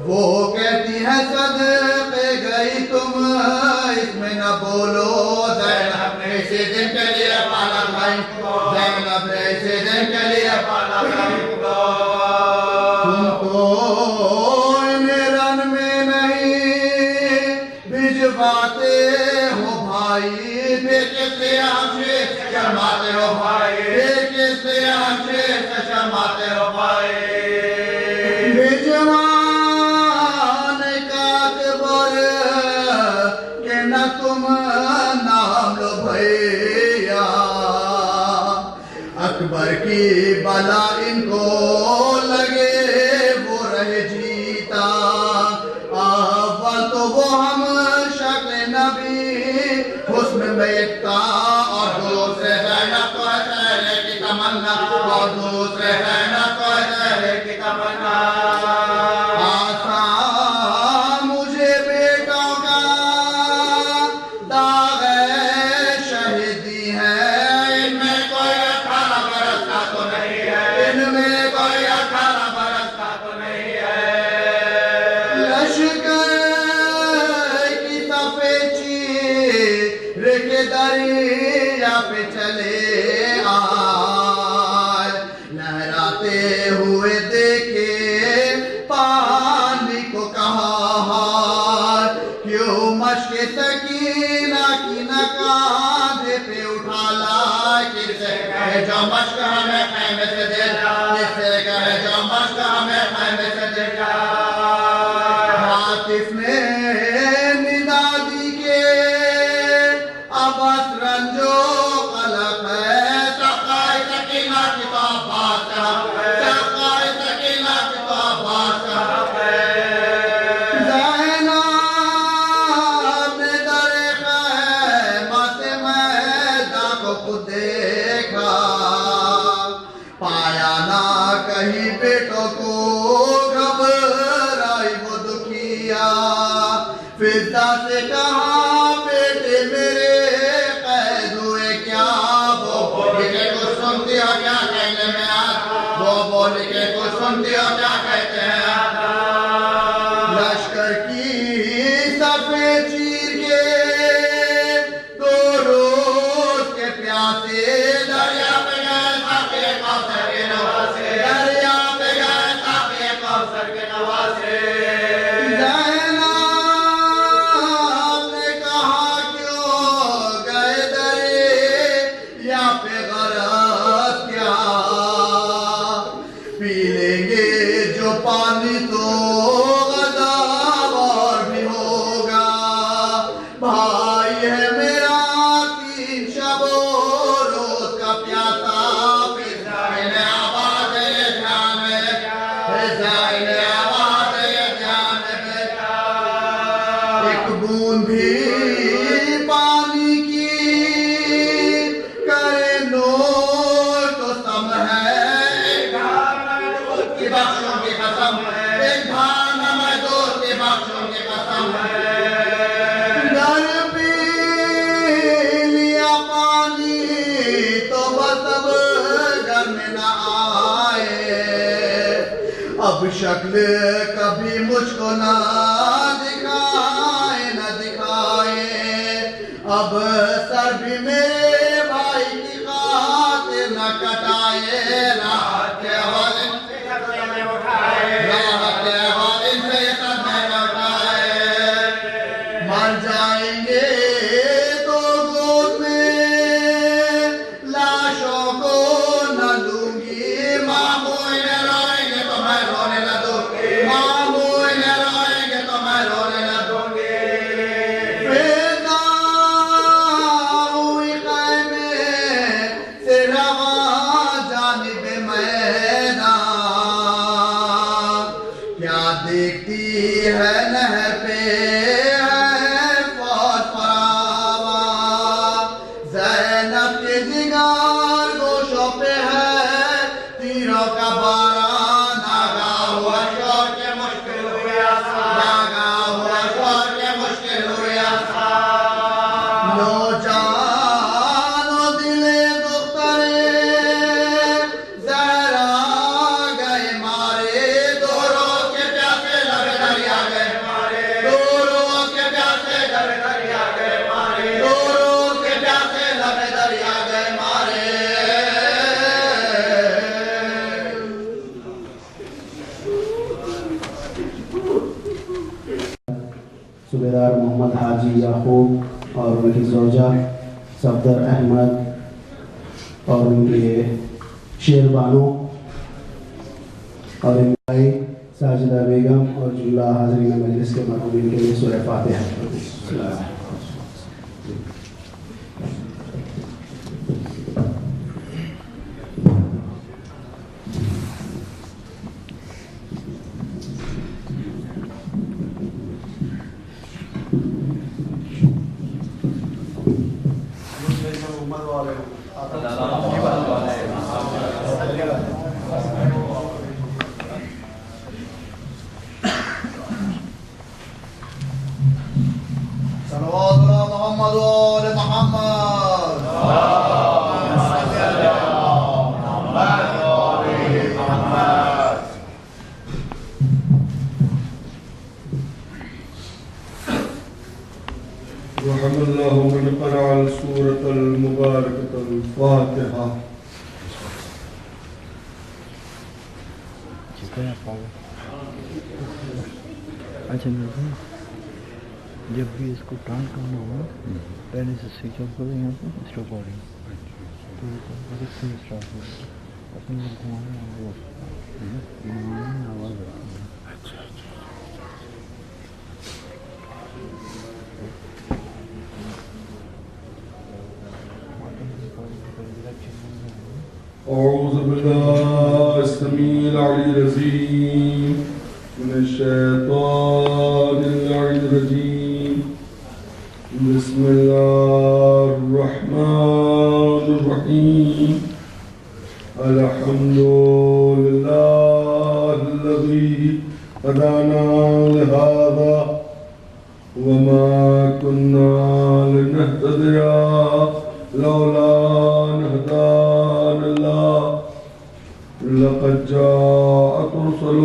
وہ کہتی ہے صدقے گئی تم اس میں نہ بولو زینب نے اسی دن کے لیے پالا بھائی زینب نے اسی دن کے لیے پالا بھائی تم تو انہیں رن میں نہیں بھجواتے ہو بھائی پھر کس لیے ہم سے شرماتے ہو بھائی پھر کس لیے ہم سے شرماتے ہو بھائی بھجوانے کا اکبر کہ نہ تم نام لو بھیا اکبر کی بلا ان کو لگے وہ رہے جیتا اول تو وہ ہم شکل نبی حسن میں یکتا اور دوسرے زینب کو ہے چہرے کی تمنا اور دوسرے زینب کو ہے چہرے کی تمنا آسان مجھے بیٹوں کا داغ شہیدی ہے ان میں کوئی 18 برس کا تو نہیں ہے ان میں کوئی 18 برس کا تو نہیں ہے لشکر کی صفے چیر کے دریا پہ چلے آئے لہراتے ہوئے دیکھے پانی کو کہا کیوں مشق سکینہ کی نہ کاندھے پہ اٹھا لا کس سے کہے جو مشق ہمیں خیمے سے دے جا کس سے کہے جو مشق ہمیں خیمے سے دے جا عاطف نے ندا دی کے اب رنجو قلق ہے سقائے سکینہ کی تو بات کا سقائے سکینہ کی تو بات کا زینب نے در خیمہ سے میدان کو خود دیکھا پایا نہ کہیں بیٹوں کو گھبرائی وہ دکھیا فضا سے کہا بیٹے میرے قید ہوئے کیا وہ بولی کے کچھ سنتی ہو کیا کہنے میں آتا وہ بولی کے کچھ سنتی ہو کیا کہتے ہیں آتا لشکر کی صفے چیر کے 2 روز کے پیاسے دریا پہ گئے ساقی کوثر کے نواسے دریا پہ گئے ساقی کوثر کے نواسے زینب نے کہا کیوں گئے دریا پہ غرض کیا پی لیں گے جو پانی تو غضب اور بھی ہوگا بھائی ہے میرا 3 شب و روز کا پیاسا فضائل آواز ہے جان میں فضائل آواز ہے جان میں ایک بوند بھی پانی کی کرے نوش تو سم ہے ایک دھار میں دودھ کی بخشوں کی قسم ہے ایک دھار میں دودھ کی بخشوں کی قسم ہے در پی لیا پانی تو بس اب گھر میں نہ آئے اب شکل کبھی مجھ کو نہ دکھائے نہ دکھائے اب سر بھی میرے بھائی کی خاطر نہ کٹائے راحت کے حوالے راحت کے حوالے سے صدمے نہ اٹھائے مر جائیں گے تو گود میں لاشوں کو نہ دوں گی ماموں انہیں روئیں گے تو میں رونے نہ دوں گی ماموں انہیں روئیں گے تو میں رونے نہ دوں گی فضا
محمد حاجی یعقوب اور ان کی زوجہ صفدر احمد اور ان کے شیر بانو اور ان بھائی ساجدہ بیگم اور جملہ حاضرین مجلس کے مرحومین کے لیے سورہ فاتحہ.
رحم الله من قرأ السورة المباركة الفاتحة.
اچھا میرے جب بھی اس کو ٹران کرنا ہوا پہلے سے سوئچ آف کرو یہاں پہ اسٹاپ ہو رہی تو اسٹارٹ ہو اپنے لوگ گھمانے آواز آتی ہے.
أعوذ بالله السميع العلي العظيم من الشيطان اللعين الرجيم. بسم الله الرحمن الرحيم. الحمد لله الذي هدانا لهذا وما كنا لنهتدي لولا أن هدانا الله. لقد جاءت رسل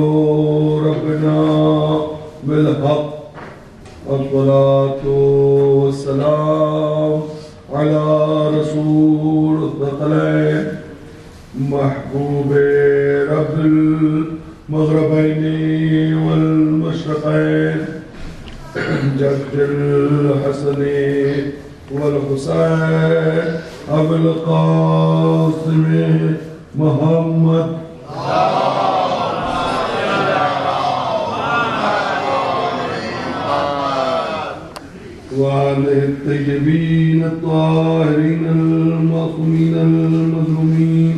ربنا بالحق. الصلاة والسلام على رسول الثقلين محبوب رب المغربين والمشرقين جد الحسن والحسين أبي القاسم محمد وآله الطيبين الطاهرين المعصومين المظلومين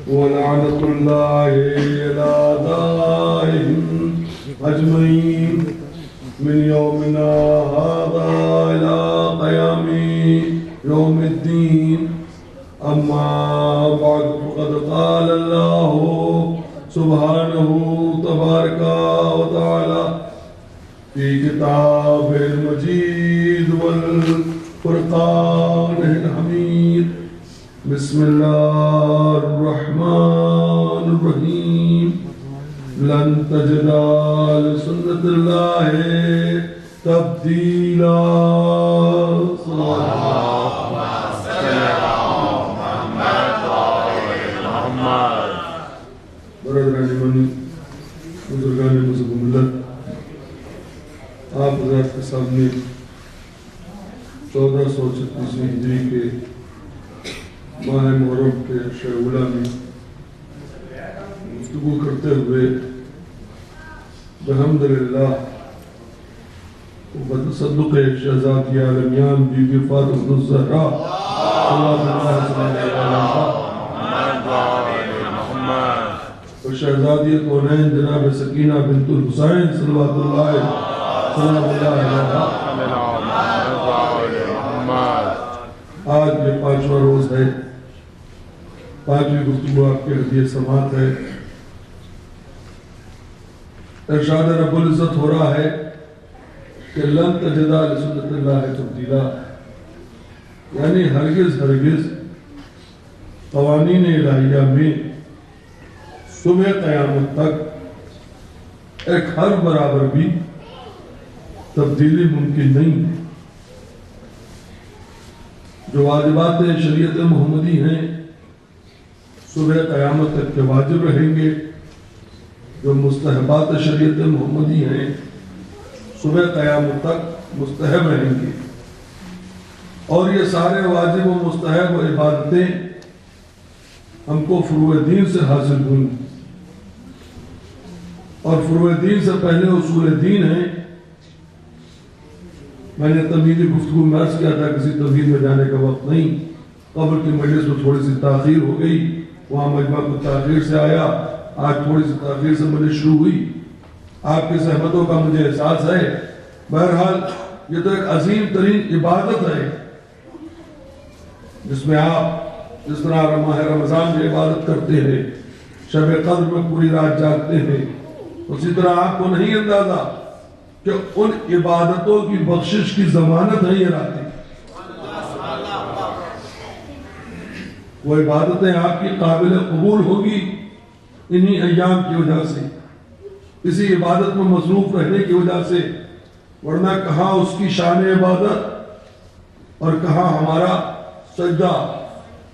ولعنة الله على أعدائهم أجمعين من يومنا هذا إلى قيام يوم الدين. أما بعد فقد قال الله سبحانه تبارك وتعالى في كتابه المجيد والفرقان الحميد. بسم الله الرحمن الرحيم. لن تجد لسنة الله تبديلا. برادران ایمانی، بزرگان مذہب ملت، آپ حضرات کے سامنے 1436 ہجری کے ماہ محرم کے شعبہ میں گفتگو کرتے ہوئے بحمدللہ بتصدق شہزادی عالمیان بی بی فاطمہ الزہرا صلی اللہ علیہ وسلم اور شہزادی کونین جناب سکینہ بنت الحسین صلوات اللہ آج یہ 5واں روز ہے، 5ویں گفتگو آپ کے ہدیہ سماعت ہے. ارشاد رب العزت ہو رہا ہے کہ لن تجدا لسنت اللہ تبدیلا، یعنی ہرگز قوانین الہیہ میں صبح قیامت تک ایک ہر برابر بھی تبدیلی ممکن نہیں ہے. جو واجبات شریعت محمدی ہیں صبح قیامت تک کے واجب رہیں گے، جو مستحبات شریعت محمدی ہیں صبح قیامت تک مستحب رہیں گے، اور یہ سارے واجب و مستحب و عبادتیں ہم کو فروع دین سے حاصل ہوئیں، اور فروع دین سے پہلے اصول دین ہیں۔ میں نے تمہیدی گفتگو میں عرض کیا تھا کسی تمہید میں جانے کا وقت نہیں، قبل کی مجلس میں تھوڑی سی تاخیر ہو گئی، وہاں مجمع کو تاخیر سے آیا، آج تھوڑی سی تاخیر سے مجلس شروع ہوئی، آپ کی زحمتوں کا مجھے احساس ہے۔ بہرحال یہ تو ایک عظیم ترین عبادت ہے جس میں آپ جس طرح ماہ رمضان میں عبادت کرتے ہیں، شب قدر میں پوری رات جاگتے ہیں، اسی طرح آپ کو نہیں اندازہ کہ ان عبادتوں کی بخشش کی ضمانت ہے یہ راتیں۔ وہ عبادتیں آپ کی قابل قبول ہوگی انہی ایام کی وجہ سے، اسی عبادت میں مصروف رہنے کی وجہ سے، ورنہ کہاں اس کی شان عبادت اور کہاں ہمارا سجدہ،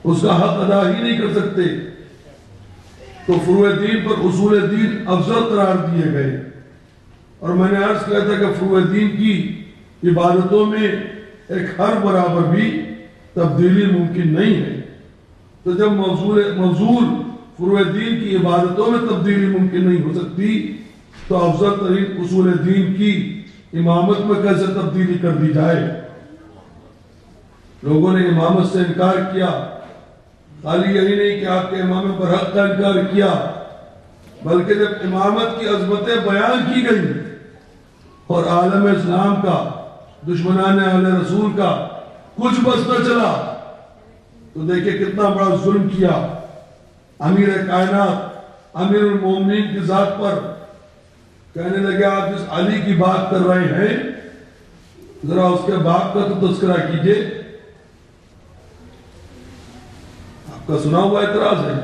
اس کا حق ادا ہی نہیں کر سکتے۔ تو فروع دین پر اصول دین افضل قرار دیے گئے، اور میں نے عرض کیا تھا کہ فروع دین کی عبادتوں میں ایک ہر برابر بھی تبدیلی ممکن نہیں ہے، تو جب موضوع فروع دین کی عبادتوں میں تبدیلی ممکن نہیں ہو سکتی تو افضل ترین اصول دین کی امامت میں کیسے تبدیلی کر دی جائے؟ لوگوں نے امامت سے انکار کیا، خالی یہی نہیں کہ آپ کے امام برحق کا انکار کیا، بلکہ جب امامت کی عظمتیں بیان کی گئی اور عالم اسلام کا، دشمنان اہل رسول کا کچھ بس نہ چلا، تو دیکھیں کتنا بڑا ظلم کیا امیر کائنات امیر المومنین کی ذات پر۔ کہنے لگے آپ جس علی کی بات کر رہے ہیں ذرا اس کے باپ کا تو تذکرہ کیجئے۔ آپ کا سنا ہوا اعتراض ہے،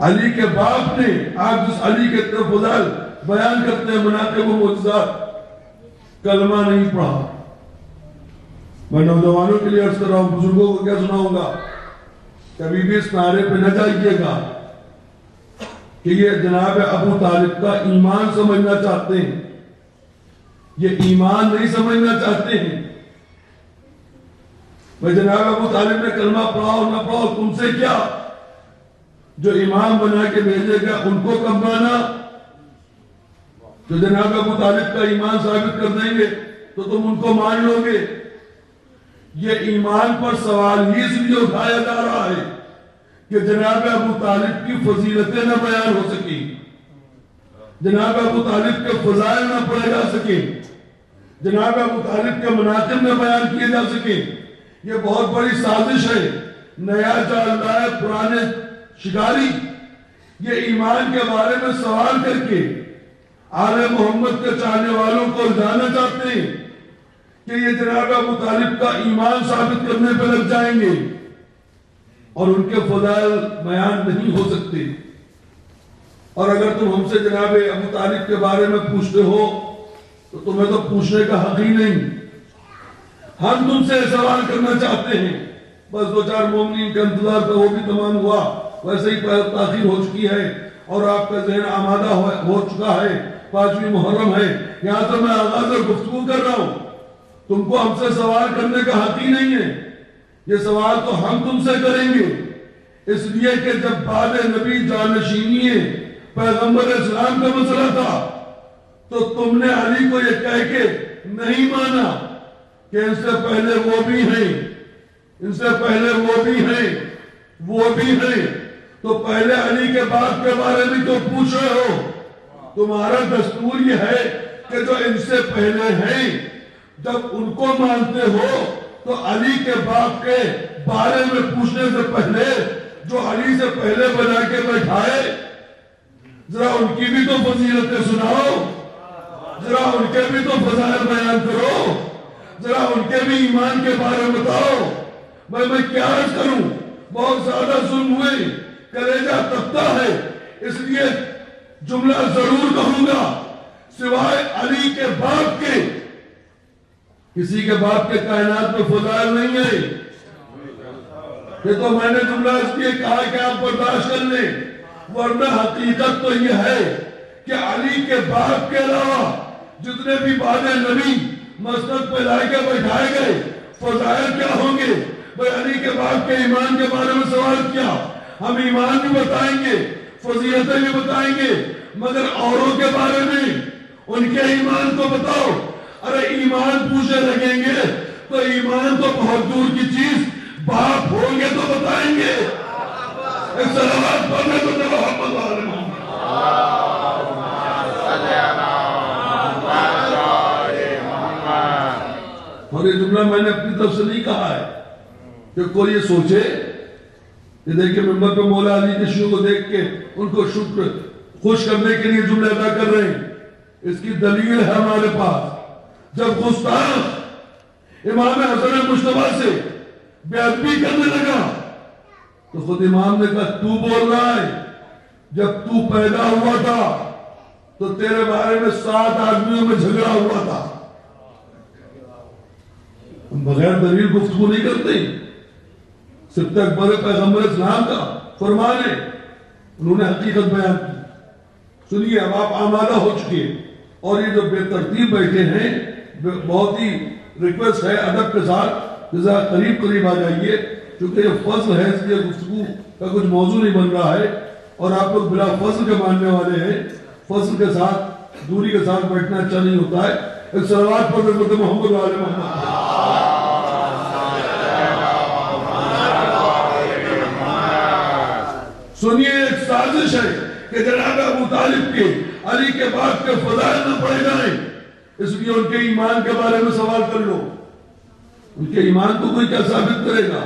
علی کے باپ نے، آپ جس علی کے فضائل بیان کرتے ہیں، مناقب و معجزات، کلمہ نہیں پڑھا۔ میں نوجوانوں کے لیے عرض کر رہا ہوں، بزرگوں کو کیا سناؤں گا، کبھی بھی اس نعرے پہ نہ جائیے گا کہ یہ جناب ابو طالب کا ایمان سمجھنا چاہتے ہیں، یہ ایمان نہیں سمجھنا چاہتے ہیں۔ میں جناب ابو طالب نے کلمہ پڑھاؤ نہ پڑھاؤ تم سے کیا، جو امام بنا کے بھیجے گا ان کو کب مانا؟ جو جناب ابو طالب کا ایمان ثابت کر دیں گے تو تم ان کو مان لو گے۔ یہ ایمان پر سوال ہی اس لیے اٹھایا جا رہا ہے کہ جناب ابو طالب کی فضیلتیں نہ بیان ہو سکی، جناب ابو طالب کے فضائل نہ پڑھے جا سکے، جناب ابو طالب کے مناقب نہ بیان کیے جا سکے۔ یہ بہت بڑی سازش ہے، نیا جال رہا ہے پرانے شکاری۔ یہ ایمان کے بارے میں سوال کر کے آل محمد کے چاہنے والوں کو جانا چاہتے ہیں کہ یہ جناب ابو طالب کا ایمان ثابت کرنے پہ لگ جائیں گے اور ان کے فضائل بیان نہیں ہو سکتے۔ اور اگر تم ہم سے جناب ابو طالب کے بارے میں پوچھتے ہو تو تمہیں تو پوچھنے کا حق ہی نہیں، ہم تم سے سوال کرنا چاہتے ہیں۔ بس دو چار مومنین کا انتظار تھا، وہ بھی تمام ہوا، ویسے ہی تاخیر ہو چکی ہے اور آپ کا ذہن آمادہ ہو چکا ہے، 5ویں محرم ہے، یہاں تو میں آغاز اور گفتگو کر رہا ہوں، تم کو ہم سے سوال کرنے کا حق ہی نہیں ہے۔ یہ سوال تو ہم تم سے کریں گے، اس لیے کہ جب بعد نبی جانشینی پیغمبر اسلام کا مسئلہ تھا تو تم نے علی کو یہ کہہ کے نہیں مانا کہ ان سے پہلے وہ بھی ہیں، ان سے پہلے وہ بھی ہیں، وہ بھی ہیں، تو پہلے علی کے باپ کے بارے میں تو پوچھ رہے ہو؟ تمہارا دستور یہ ہے کہ جو ان سے پہلے ہیں جب ان کو مانتے ہو تو علی کے باپ کے بارے میں پوچھنے سے پہلے جو علی سے پہلے بنا کے بیٹھائے ذرا ان کی بھی تو فضیلتیں سناؤ، ذرا ان کے بھی تو فضائل بیان کرو، ذرا ان کے بھی ایمان کے بارے میں بتاؤ۔ میں کیا عرض کروں، بہت زیادہ ظلم ہوئے، کلیجہ تپتا ہے، اس لیے جملہ ضرور کہوں گا، سوائے علی کے باپ کے کسی کے باپ کے کائنات میں فضائل نہیں ہے۔ یہ تو میں نے جملہ اس لیے کہا کہ آپ برداشت کر لیں، ورنہ حقیقت تو یہ ہے کہ علی کے باپ کے علاوہ جتنے بھی بعد نبی مسند پہ لائے کے بٹھائے گئے، فضائل کیا ہوں گے؟ بھئی علی کے باپ کے ایمان کے بارے میں سوال کیا؟ ہم ایمان بھی بتائیں گے، فضیلتیں بھی بتائیں گے، مگر اوروں کے بارے میں ان کے ایمان کو بتاؤ۔ ارے ایمان پوچھنے لگیں گے تو ایمان تو بہت دور کی چیز، باپ ہوں گے تو بتائیں گے۔ ایک صلوات پڑھنے تو محمد وآل محمد۔ اور یہ جملہ میں نے اپنی طرف سے نہیں کہا ہے کہ کوئی یہ سوچے کہ دیکھیں ممبر پہ مولا علی کے شیعوں کو دیکھ کے ان کو شکر خوش کرنے کے لیے جملے ادا کر رہے ہیں۔ اس کی دلیل ہے ہمارے پاس۔ جب گستاخ امام حسن مجتبیٰ سے بے ادبی کرنے لگا تو خود امام نے کہا تو بول رہا ہے، جب تو پیدا ہوا تھا تو تیرے بارے میں 7 آدمیوں میں جھگڑا ہوا تھا۔ ہم بغیر دلیل گفتگو نہیں کرتے۔ سبت اکبر پیغمبر اسلام کا فرمان ہے، انہوں نے حقیقت بیان کی۔ سنیے، اب آپ آمادہ ہو چکے اور یہ جو بے ترتیب بیٹھے ہیں، بہت ہی ریکویسٹ ہے ادب کے ساتھ جزا قریب آ جائیے، کیونکہ یہ فضل ہے، اس لیے گفتگو کا کچھ موضوع نہیں بن رہا ہے اور آپ لوگ بلا فضل کے ماننے والے ہیں۔ فضل کے ساتھ دوری کے ساتھ بیٹھنا اچھا نہیں ہوتا ہے۔ ایک صلوات پڑھتے محمد وآل محمد۔ سنیے، ایک سازش ہے کہ جناب ابو طالب کے علی کے باپ کے فضائل نہ پڑھے جائیں، اس لیے ان کے ایمان کے بارے میں سوال کر لو۔ ان کے ایمان کو کوئی کیا ثابت کرے گا؟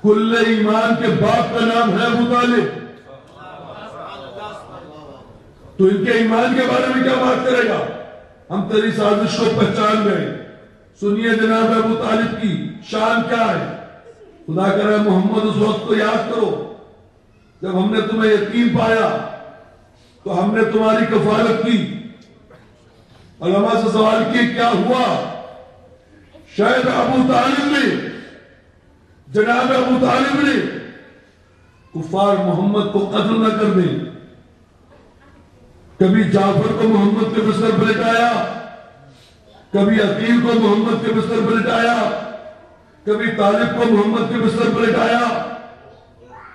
کل ایمان کے باپ کا نام ہے ابو طالب، تو ان کے ایمان کے بارے میں کیا بات کرے گا؟ ہم تیری سازش کو پہچان گئے۔ سنیے جناب ابو طالب کی شان کیا ہے۔ خدا کرے محمد اس وقت کو یاد کرو جب ہم نے تمہیں یتیم پایا تو ہم نے تمہاری کفالت کی۔ علماء سے سوال کی کیا ہوا؟ شاید ابو طالب نے، جناب ابو طالب نے کفار محمد کو قتل نہ کر دیں۔ کبھی جعفر کو محمد کے بستر پر لٹایا، کبھی عقیل کو محمد کے بستر پر لٹایا، کبھی طالب کو محمد کے بستر پر لٹایا،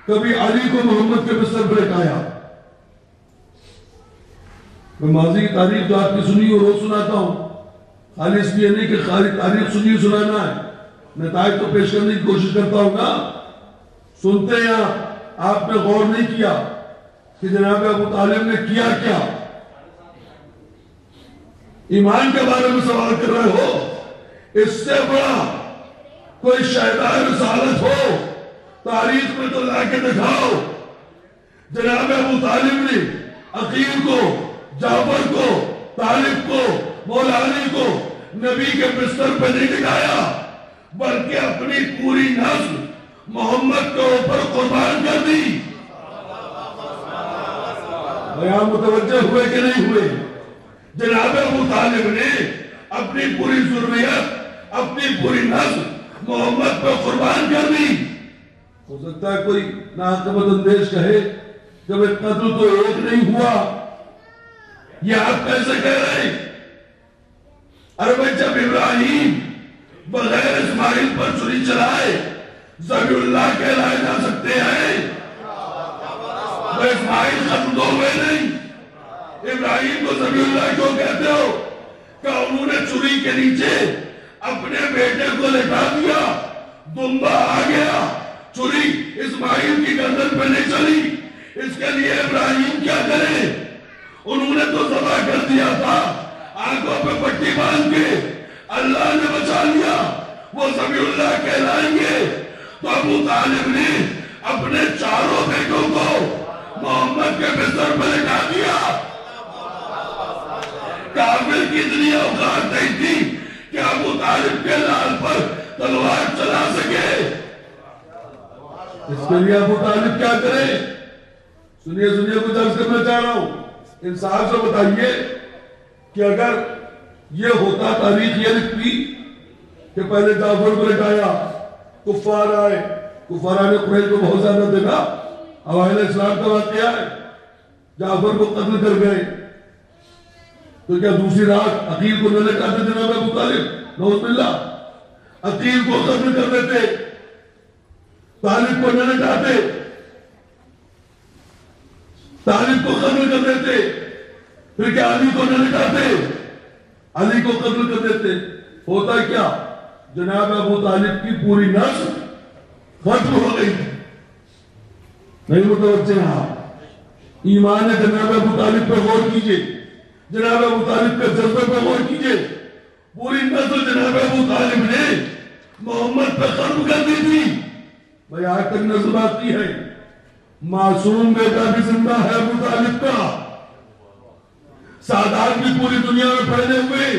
کبھی علی کو محمد کے بستر پر لٹایا۔ میں ماضی کی تاریخ جو آپ کی سنی اور روز سناتا ہوں، خالی اس لیے نہیں کہ خالی تاریخ سنی سنانا ہے، نتائج تو پیش کرنے کی کوشش کرتا ہوں گا۔ سنتے ہیں آپ نے غور نہیں کیا کہ جناب ابو طالب نے کیا کیا؟ ایمان کے بارے میں سوال کر رہے ہو؟ اس سے بڑا کوئی شہدائے رسالت ہو تاریخ میں تو لا کے دکھاؤ۔ جناب ابو طالب نے عقیل کو، جعفر کو، طالب کو، مولا علی کو نبی کے بستر پہ نہیں لٹایا، بلکہ اپنی پوری نسل محمد کے اوپر قربان کر دی۔ بیان متوجہ ہوئے کہ نہیں ہوئے؟ جناب ابو طالب نے اپنی پوری ذریت، اپنی پوری نسل محمد پہ قربان کر دی۔ ہو سکتا ہے کوئی ناقابل اندیش کہے جب قتل تو ایک نہیں ہوا، یہ آپ کیسے کہہ رہے ہیں؟ ارے بھائی، جب ابراہیم بغیر اسماعیل پر چھری چلائے ذبیح اللہ کہلائے جا سکتے ہیں؟ وہ اسماعیل ختم تو ہوئے نہیں، ابراہیم کو ذبیح اللہ کیوں کہتے ہو؟ کہ انہوں نے چھری کے نیچے اپنے بیٹے کو لٹا دیا، دمبا آ گیا، چھری اسماعیل کی گردن پہ نہیں چلی، اس کے لیے ابراہیم کیا کرے؟ انہوں نے تو ذبح کر دیا تھا، آنکھوں پہ پٹی باندھ کے، اللہ نے بچا لیا، وہ ذبیح اللہ کہلائیں گے۔ تو ابو طالب نے اپنے چاروں بیٹوں کو محمد کے بستر پر لٹا دیا۔ کافر کی اتنی اوقات نہیں تھی کہ ابو طالب کے لال پر تلوار چلا سکے۔ اس کے لیے ابو طالب کیا کرے؟ سنیے کچھ عرض کرنا چاہ رہا ہوں، انصاف سے بتائیے کہ اگر یہ ہوتا تاریخ یہ لکھتی کہ پہلے جعفر کو لٹایا، کفار آئے، کفار نے قریش کو بہت زیادہ دیکھا، اوائل اسلام کا واقعہ ہے، جعفر کو قتل کر گئے، تو کیا دوسری رات عقیل کو نہ لٹاتے جناب ابو طالب؟ نعوذ باللہ، عقیل کو قتل کر دیتے، طالب کو نہ لٹاتے، طالب کو قتل کر دیتے، پھر کیا علی کو نہ لٹاتے، علی کو قتل کر دیتے؟ ہوتا کیا؟ جناب ابو طالب کی پوری نسل ختم ہو گئی۔ نہیں متوجہ ہیں آپ؟ ایمان جناب ابو طالب پہ غور کیجئے، جناب ابو طالب کے جذبے پہ غور کیجئے۔ پوری نسل جناب ابو طالب نے محمد پہ ختم کر دی تھی۔ بھائی آج تک نسل باقی ہے، معصوم بیٹا بھی زندہ ہے ابو طالب کا، سادات بھی پوری دنیا میں پھیلے ہوئے۔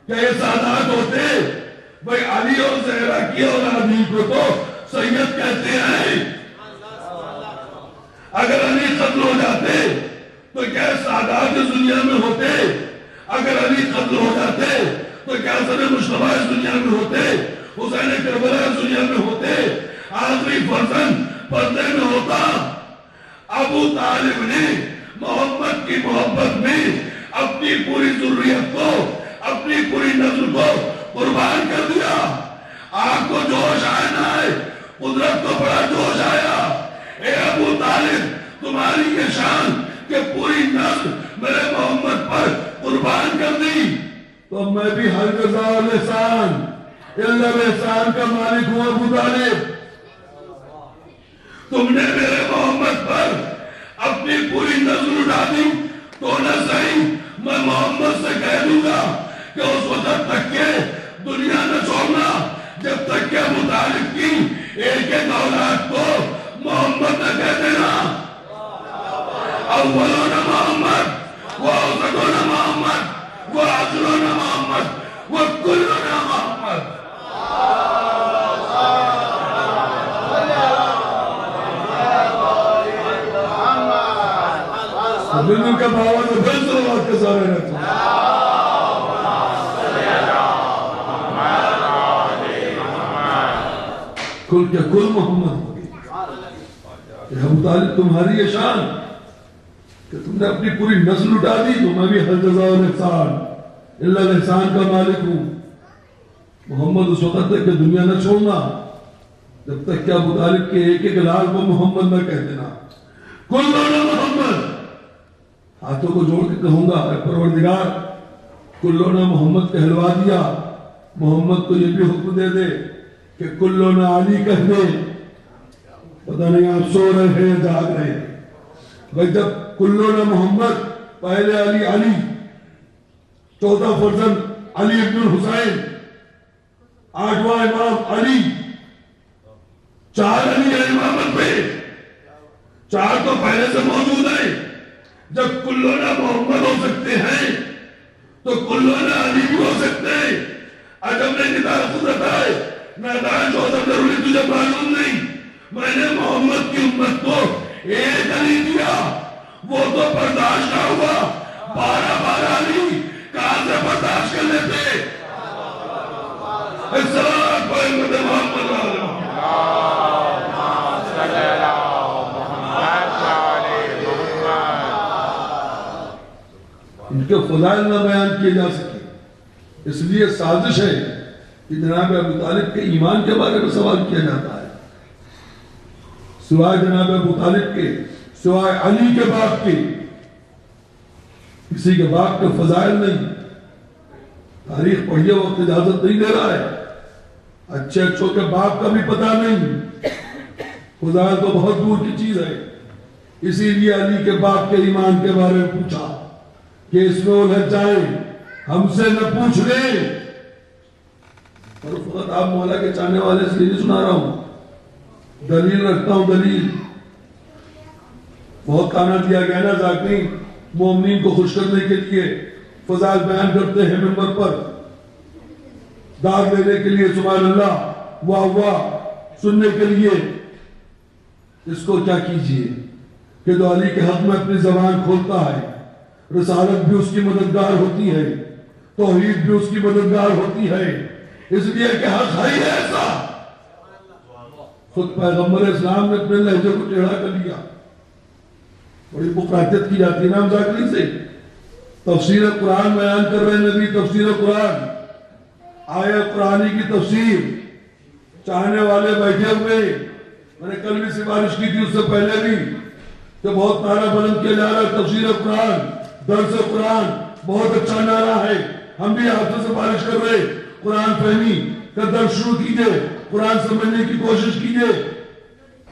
کیا یہ سادات ہوتے؟ بھائی علی اور زہرا کی اولاد کو تو سید کہتے ہیں۔ اگر علی قتل ہو جاتے تو کیا سادات اس دنیا میں ہوتے؟ اگر علی قتل ہو جاتے تو کیا حسن مشتبہ اس دنیا میں ہوتے؟ حسین کربلا اس دنیا میں ہوتے؟ آخری فرزند پردے میں ہوتا؟ ابو طالب نے محمد کی محبت میں اپنی پوری ذریت کو، اپنی پوری نسل کو قربان کر دیا۔ آپ کو جوش آئے نہ آئے، قدرت کو بڑا جوش آیا۔ اے ابو طالب، تمہاری یہ شان کہ پوری نسل میرے محمد پر قربان کر دی، تو میں بھی ہر جزا الاحسان الا الاحسان کا مالک ہوں۔ ابو طالب، تم نے میرے محمد پر اپنی پوری نسل اٹھا دی تو نہ صحیح، میں محمد سے کہہ دوں گا کہ اس وقت تک کہ دنیا نہ چھوڑنا جب تک کہ ابو طالب کی ایک ایک اولاد کو محمد نہ کہہ دینا۔ اولون محمد، واوسطون محمد، وآخرون محمد، وکلنا محمد۔ ملن کا بھاوا تو پھر صلوات کے سارے رہتے ہیں۔ کل کیا کل محمد ہو گئی۔ کہ ابو طالب تمہاری یہ شان کہ تم نے اپنی پوری نسل اٹھا دی، تو میں بھی ہر جزا الاحسان الا الاحسان کا مالک ہوں۔ محمد اس وقت تک کہ دنیا نہ چھوڑنا جب تک کہ ابو طالب کے ایک ایک لال کو محمد نہ کہہ دینا۔ کلنا محمد، ہاتھوں کو جوڑ کے کہوں گا اے پروردگار، کلنا محمد کہلوا دیا، محمد کو یہ بھی حکم دے دے کہ کلنا علی کہہ دے۔ پتہ نہیں آپ سو رہے ہیں جاگ رہے ہیں؟ بھائی جب کلنا محمد، پہلے علی، علی چوتھا فرزند علی ابن الحسین، آٹھواں امام علی، چار علی ہے امامت پہ، چار تو پہلے سے موجود ہیں۔ جب کلنا محمد ہو سکتے ہیں تو کلنا علی بھی ہو سکتے ہیں۔ عجب نے کتاب قدرت ہے، میدان شوزب ضروری تجھے معلوم نہیں، میں نے محمد کی امت کو ایک علی دیا، وہ تو برداشت نہ ہوا، 12 علی کہاں سے برداشت کر لیتے؟ السلام علیکم محمد ان کے فضائل نہ بیان کیے جا سکے، اس لیے سازش ہے کہ جناب ابو طالب کے ایمان کے بارے میں سوال کیا جاتا ہے۔ سوائے جناب ابو طالب کے، سوائے علی کے باپ کے، کسی کے باپ کے فضائل نہیں۔ تاریخ پڑھیے، وقت اجازت نہیں دے رہا ہے، اچھے اچھوں کے باپ کا بھی پتہ نہیں، فضائل تو بہت دور کی چیز ہے۔ اسی لیے علی کے باپ کے ایمان کے بارے میں پوچھا کہ اس میں الجھ جائیں، ہم سے نہ پوچھ لیں۔ اور فقط آپ مولا کے چاہنے والے اس لیے نہیں سنا رہا ہوں، دلیل رکھتا ہوں، دلیل۔ بہت کھانا دیا گیا نا ذاکرین مومنین کو خوش کرنے کے لیے، فضائل بیان کرتے ہیں ممبر پر، داد دینے کے لیے سبحان اللہ، واہ واہ سننے کے لیے۔ اس کو کیا کیجئے کہ جو علی کے حق میں اپنی زبان کھولتا ہے، رسالت بھی اس کی مددگار ہوتی ہے، توحید بھی اس کی مددگار ہوتی ہے، اس لیے کہ حق ہے ہی ایسا۔ خود پیغمبر اسلام نے اپنے لہجے کو ٹیڑھا کر لیا، بڑی مقاطعت کی جاتی ہے نام ذاکری سے، تفسیر قرآن بیان کر رہے نبی، تفسیر قرآن، آیت قرآنی کی تفسیر، چاہنے والے بیٹھے ہوئے. میں نے کل بھی سفارش کی تھی، اس سے پہلے بھی، کہ بہت نعرہ بلند کیا جا رہا ہے تفسیر قرآن، درس قرآن، بہت اچھا نعرہ ہے. ہم بھی آپ سے سفارش کر رہے قرآن فہمی کا درس شروع کیجئے، قرآن سمجھنے کی کوشش کیجئے،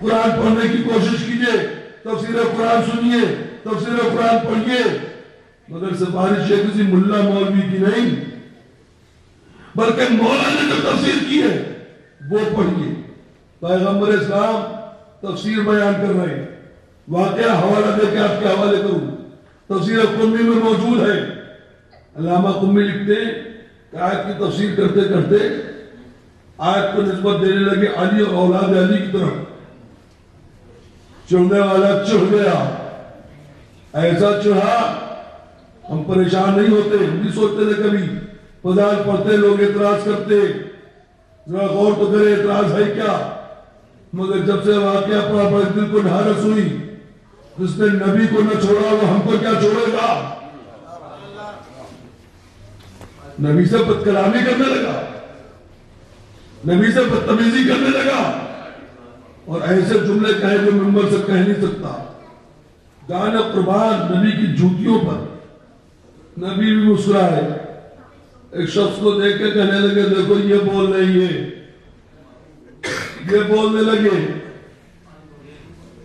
قرآن پڑھنے کی کوشش کیجئے، تفسیر قرآن سنیے، تفسیر قرآن پڑھیے. مگر سفارش ہے کسی ملا مولوی کی نہیں، بلکہ مولا نے جو تفسیر کی ہے وہ پڑھیے. پیغمبر اسلام تفسیر بیان کر رہے ہیں. واقعہ حوالہ دے کے آپ کے حوالے کروں، تفسیر قمی میں موجود ہے. علامہ قمی لکھتے ہیں کہ آیت کی تفسیر کرتے کرتے آیت کو نسبت دینے لگے علی اور اولاد علی کی طرف. چڑھنے والا چڑھ گیا، ایسا چڑھا ہم پریشان نہیں ہوتے. ہم بھی سوچتے تھے کبھی فضائل پڑھتے لوگ اعتراض کرتے، ذرا غور تو کرے اعتراض ہے کیا. مگر جب سے واقعہ پڑا پڑا دل کو ڈھارس ہوئی، جس نے نبی کو نہ چھوڑا وہ ہم کو کیا چھوڑے گا. نبی سے بد کلامی کرنے لگا، نبی سے بدتمیزی کرنے لگا، اور ایسے جملے کہے جو ممبر سے کہہ نہیں سکتا. جان قربان نبی کی جوتیوں پر. نبی بھی مسکرائے. ایک شخص کو دیکھ کے کہنے لگے دیکھو یہ بول رہی ہے، یہ بولنے لگے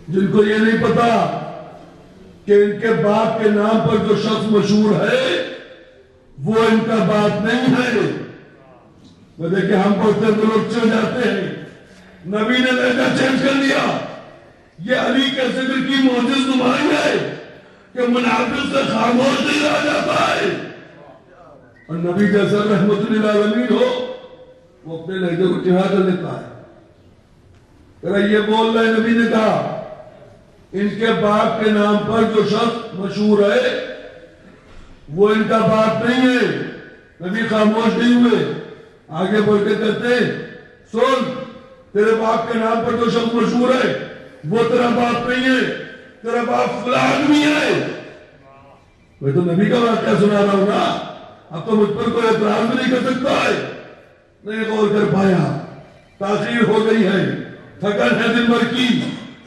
جن کو یہ نہیں پتا کہ ان کے باپ کے نام پر جو شخص مشہور ہے وہ ان کا باپ نہیں ہے. وہ دیکھیں ہم پڑھتے تو لوگ چل جاتے ہیں. نبی نے لہجہ چینج کر دیا. یہ علی کے ذکر کی معجز نمائی ہے کہ منافق سے خاموش نہیں رہ جاتا ہے. اور نبی جیسا رحمت للعالمین ہو وہ اپنے لہجے کو ٹھیک کر لیتا ہے. یہ بول رہے نبی نے کہا ان کے باپ کے نام پر جو شخص مشہور ہے وہ ان کا باپ نہیں ہے. نبی خاموش نہیں ہوئے، آگے بڑھ کے کہتے سن تیرے باپ کے نام پر جو شخص مشہور ہے وہ تیرا باپ نہیں ہے، تیرا باپ فلاں آدمی ہے. میں تو نبی کا واقعہ سنا رہا ہوں نا، اب تو مجھ پر کوئی اعتراض بھی نہیں کر سکتا ہے. نہیں غور کر پایا، تاخیر ہو گئی ہے، تھکن ہے دن بھر کی.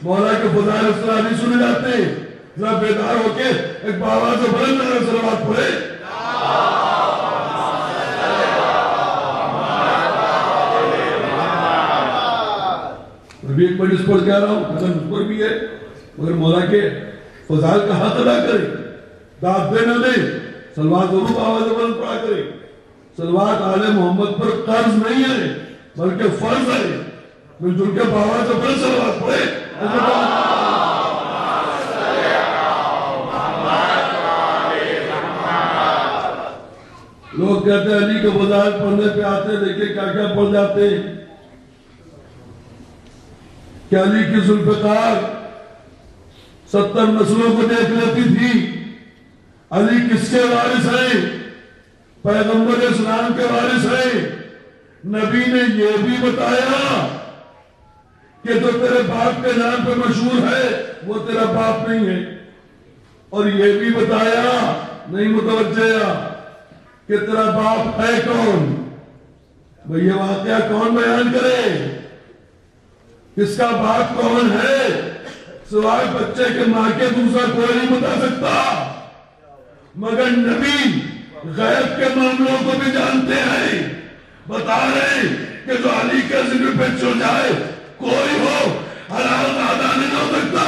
مولا کے فضائل اس طرح نہیں سنے جاتے. ذرا بیدار ہو کے ایک باواز سے بلند نعرہ صلوات پڑھے. ابھی ایک مجلس پڑھ کے آ رہا ہوں، تھکن اس پر بھی ہے، مگر مولا کے فضائل کا حق ادا کرے، داد دے نہ دے. صلوات ضرور باواز سے بلند پڑھا کرے. صلوات آل محمد پر قرض نہیں ہے بلکہ فرض ہے. مل جل کے باواز سے بلند صلوات پڑھے. لوگ کہتے ہیں علی کے فضائل پڑھنے پہ آتے دیکھیں کیا کیا پڑھ جاتے ہیں. کہ علی کی ذوالفقار 70 نسلوں کو دیکھ لیتی تھی. علی کس کے وارث ہیں؟ پیغمبر اسلام کے وارث ہیں. نبی نے یہ بھی بتایا کہ جو تیرے باپ کے نام پہ مشہور ہے وہ تیرا باپ نہیں ہے. اور یہ بھی بتایا نہیں متوجہ کہ تیرا باپ ہے کون. بھئی یہ واقعہ کون بیان کرے؟ کس کا باپ کون ہے؟ سوائے بچے کے ماں کے دوسرا کوئی نہیں بتا سکتا. مگر نبی غیب کے معاملوں کو بھی جانتے ہیں. بتا رہے کہ جو علی کے ذکر پہ چھو جائے کوئی ہو حلال دادا نہیں ہو سکتا.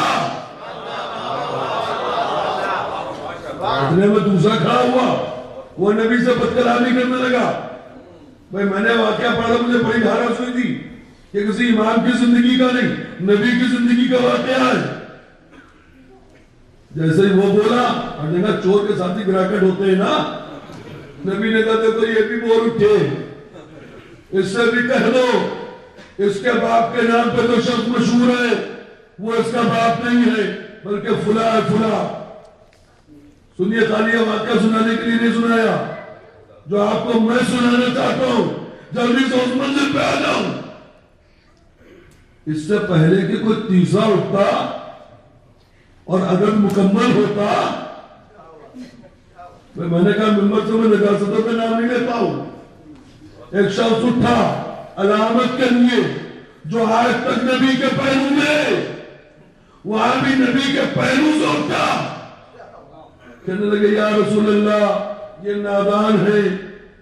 اتنے میں دوسرا کھڑا ہوا، وہ نبی سے بد کلامی کرنے لگا. بھئی میں نے واقعہ پڑھا، مجھے بڑی دھارس ہوئی تھی کہ کسی امام کی زندگی کا نہیں، نبی کی زندگی کا واقعہ ہے. جیسے ہی وہ بولا، ہر جگہ چور کے ساتھی گراکٹ ہوتے ہیں نا. نبی نے کہا دیکھو یہ بھی بول اٹھے، اس سے بھی کہہ دو اس کے باپ کے نام پہ جو شخص مشہور ہے وہ اس کا باپ نہیں ہے بلکہ فلاں ہے فلاں. سنیے، خالی یہ واقعہ سنانے کے لیے نہیں سنایا، جو آپ کو میں سنانا چاہتا ہوں. جلدی سے اس منزل پہ آ جاؤں. اس سے پہلے کہ کوئی تیسرا اٹھتا اور عدد مکمل ہوتا میں نے کہا ممبر سے میں نجاستوں کا نام نہیں لیتا ہوں. ایک شخص اٹھا علامت کے لیے جو آج تک نبی کے پہلو میں وہاں بھی نبی کے پہلو سے اٹھا, کہنے لگے یا رسول اللہ یہ نادان ہے,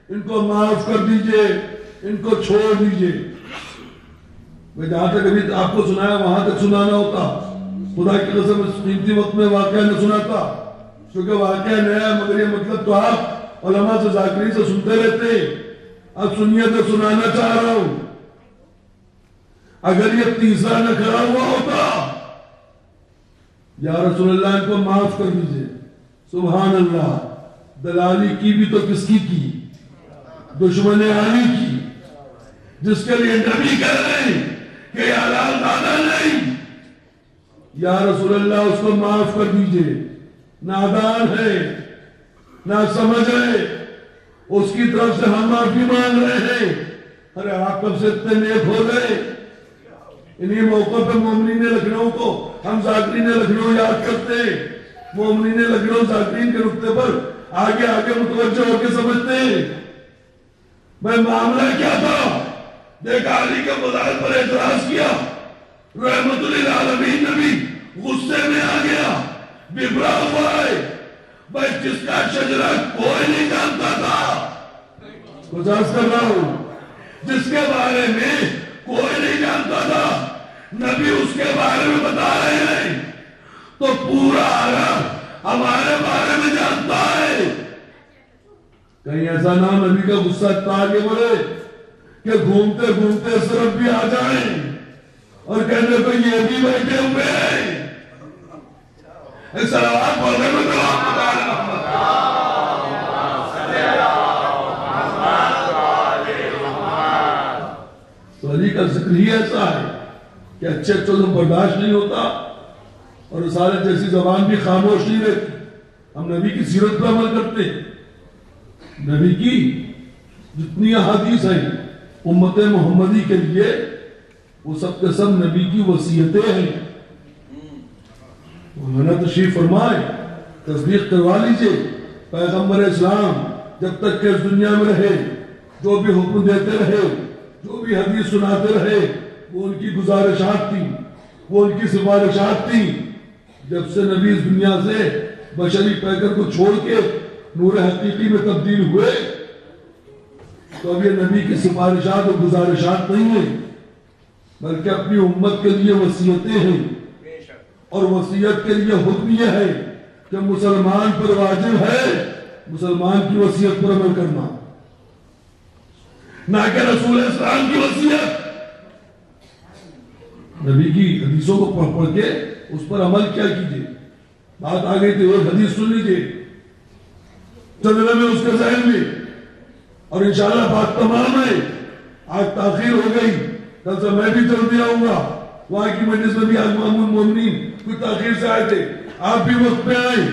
ان کو معاف کر دیجئے, ان کو چھوڑ دیجئے. میں جہاں تک ابھی آپ کو سنایا وہاں تک سنانا ہوتا, خدا کی قسم اس قیمتی وقت میں واقعہ نہ سناتا, کیونکہ واقعہ نیا ہے, مگر یہ مطلب تو آپ علماء سے ذاکری سے سنتے رہتے. اب سنیے تو سنانا چاہ رہا ہوں. اگر یہ تیسرا نہ کھڑا ہوا ہوتا, یا رسول اللہ ان کو معاف کر دیجئے. سبحان اللہ, دلالی کی بھی تو کس کی دشمن علی کی, جس کے لیے نبی کہہ رہے ہیں کہ یہ حلال دادا نہیں. یا رسول اللہ اس کو معاف کر دیجئے, نادان ہے, نہ سمجھ ہے, اس کی طرف سے ہم معافی مانگ رہے ہیں. ارے آپ کب سے اتنے نیک ہو گئے. انہی موقع پہ مومنین لکھنؤ کو ہم ذاکرین لکھنؤ یاد کرتے ہیں. مومنین لکھنؤ ذاکرین کے نقطے پر آگے آگے متوجہ ہو کے سمجھتے ہیں. میں معاملہ کیا تھا, دیکھا علی کے فضائل پر اعتراض کیا, رحمت للعالمین نبی غصے میں آ گیا, ببرا ہوا ہے. بھائی جس کا شجرہ کوئی نہیں جانتا تھا, گزارش کر رہا ہوں, جس کے بارے میں کوئی نہیں جانتا تھا, نبی اس کے بارے میں بتا رہے ہیں, تو پورا عرب ہمارے بارے میں جانتا ہے. کہیں ایسا نام نبی کا غصہ اتنا آگے بڑھے کہ گھومتے گھومتے اس طرف بھی آ جائیں اور کہنے کو یہ بھی بیٹھے ہوئے ہیں. سلوات پڑھ رہے میں تو علی کا ذکر ہی ایسا ہے کہ اچھے اچھوں سے برداشت نہیں ہوتا اور رسالت جیسی زبان بھی خاموش نہیں رہتی. ہم نبی کی سیرت پر عمل کرتے ہیں. نبی کی جتنی احادیث ہیں امت محمدی کے لیے وہ سب کے سب نبی کی وصیتیں ہیں. مولانا تشریف فرمائے, تصدیق کروا لیجئے, پیغمبر اسلام جب تک کہ اس دنیا میں رہے جو بھی حکم دیتے رہے, جو بھی حدیث سناتے رہے, وہ ان کی گزارشات تھی, وہ ان کی سفارشات تھی. جب سے نبی اس دنیا سے بشری پیکر کو چھوڑ کے نور حقیقی میں تبدیل ہوئے تو اب یہ نبی کی سفارشات اور گزارشات نہیں ہیں بلکہ اپنی امت کے لیے وصیتیں ہیں. اور وصیت کے لیے حکم یہ ہے کہ مسلمان پر واجب ہے مسلمان کی وصیت پر عمل کرنا, نہ کہ رسول اسلام کی وصیت. نبی کی حدیثوں کو پڑھ پڑھ کے اس پر عمل کیا کیجئے. بات آ گئی تو ایک حدیث سن لیجئے چلنے میں اس کے ذہن میں, اور انشاءاللہ بات تمام ہے. آج تاخیر ہو گئی, کل سے میں بھی جلدی آؤں گا. وہاں کی مجلس میں بھی آج معمول مومنین کوئی تاخیر سے آئے تھے, آپ بھی وقت پہ آئے.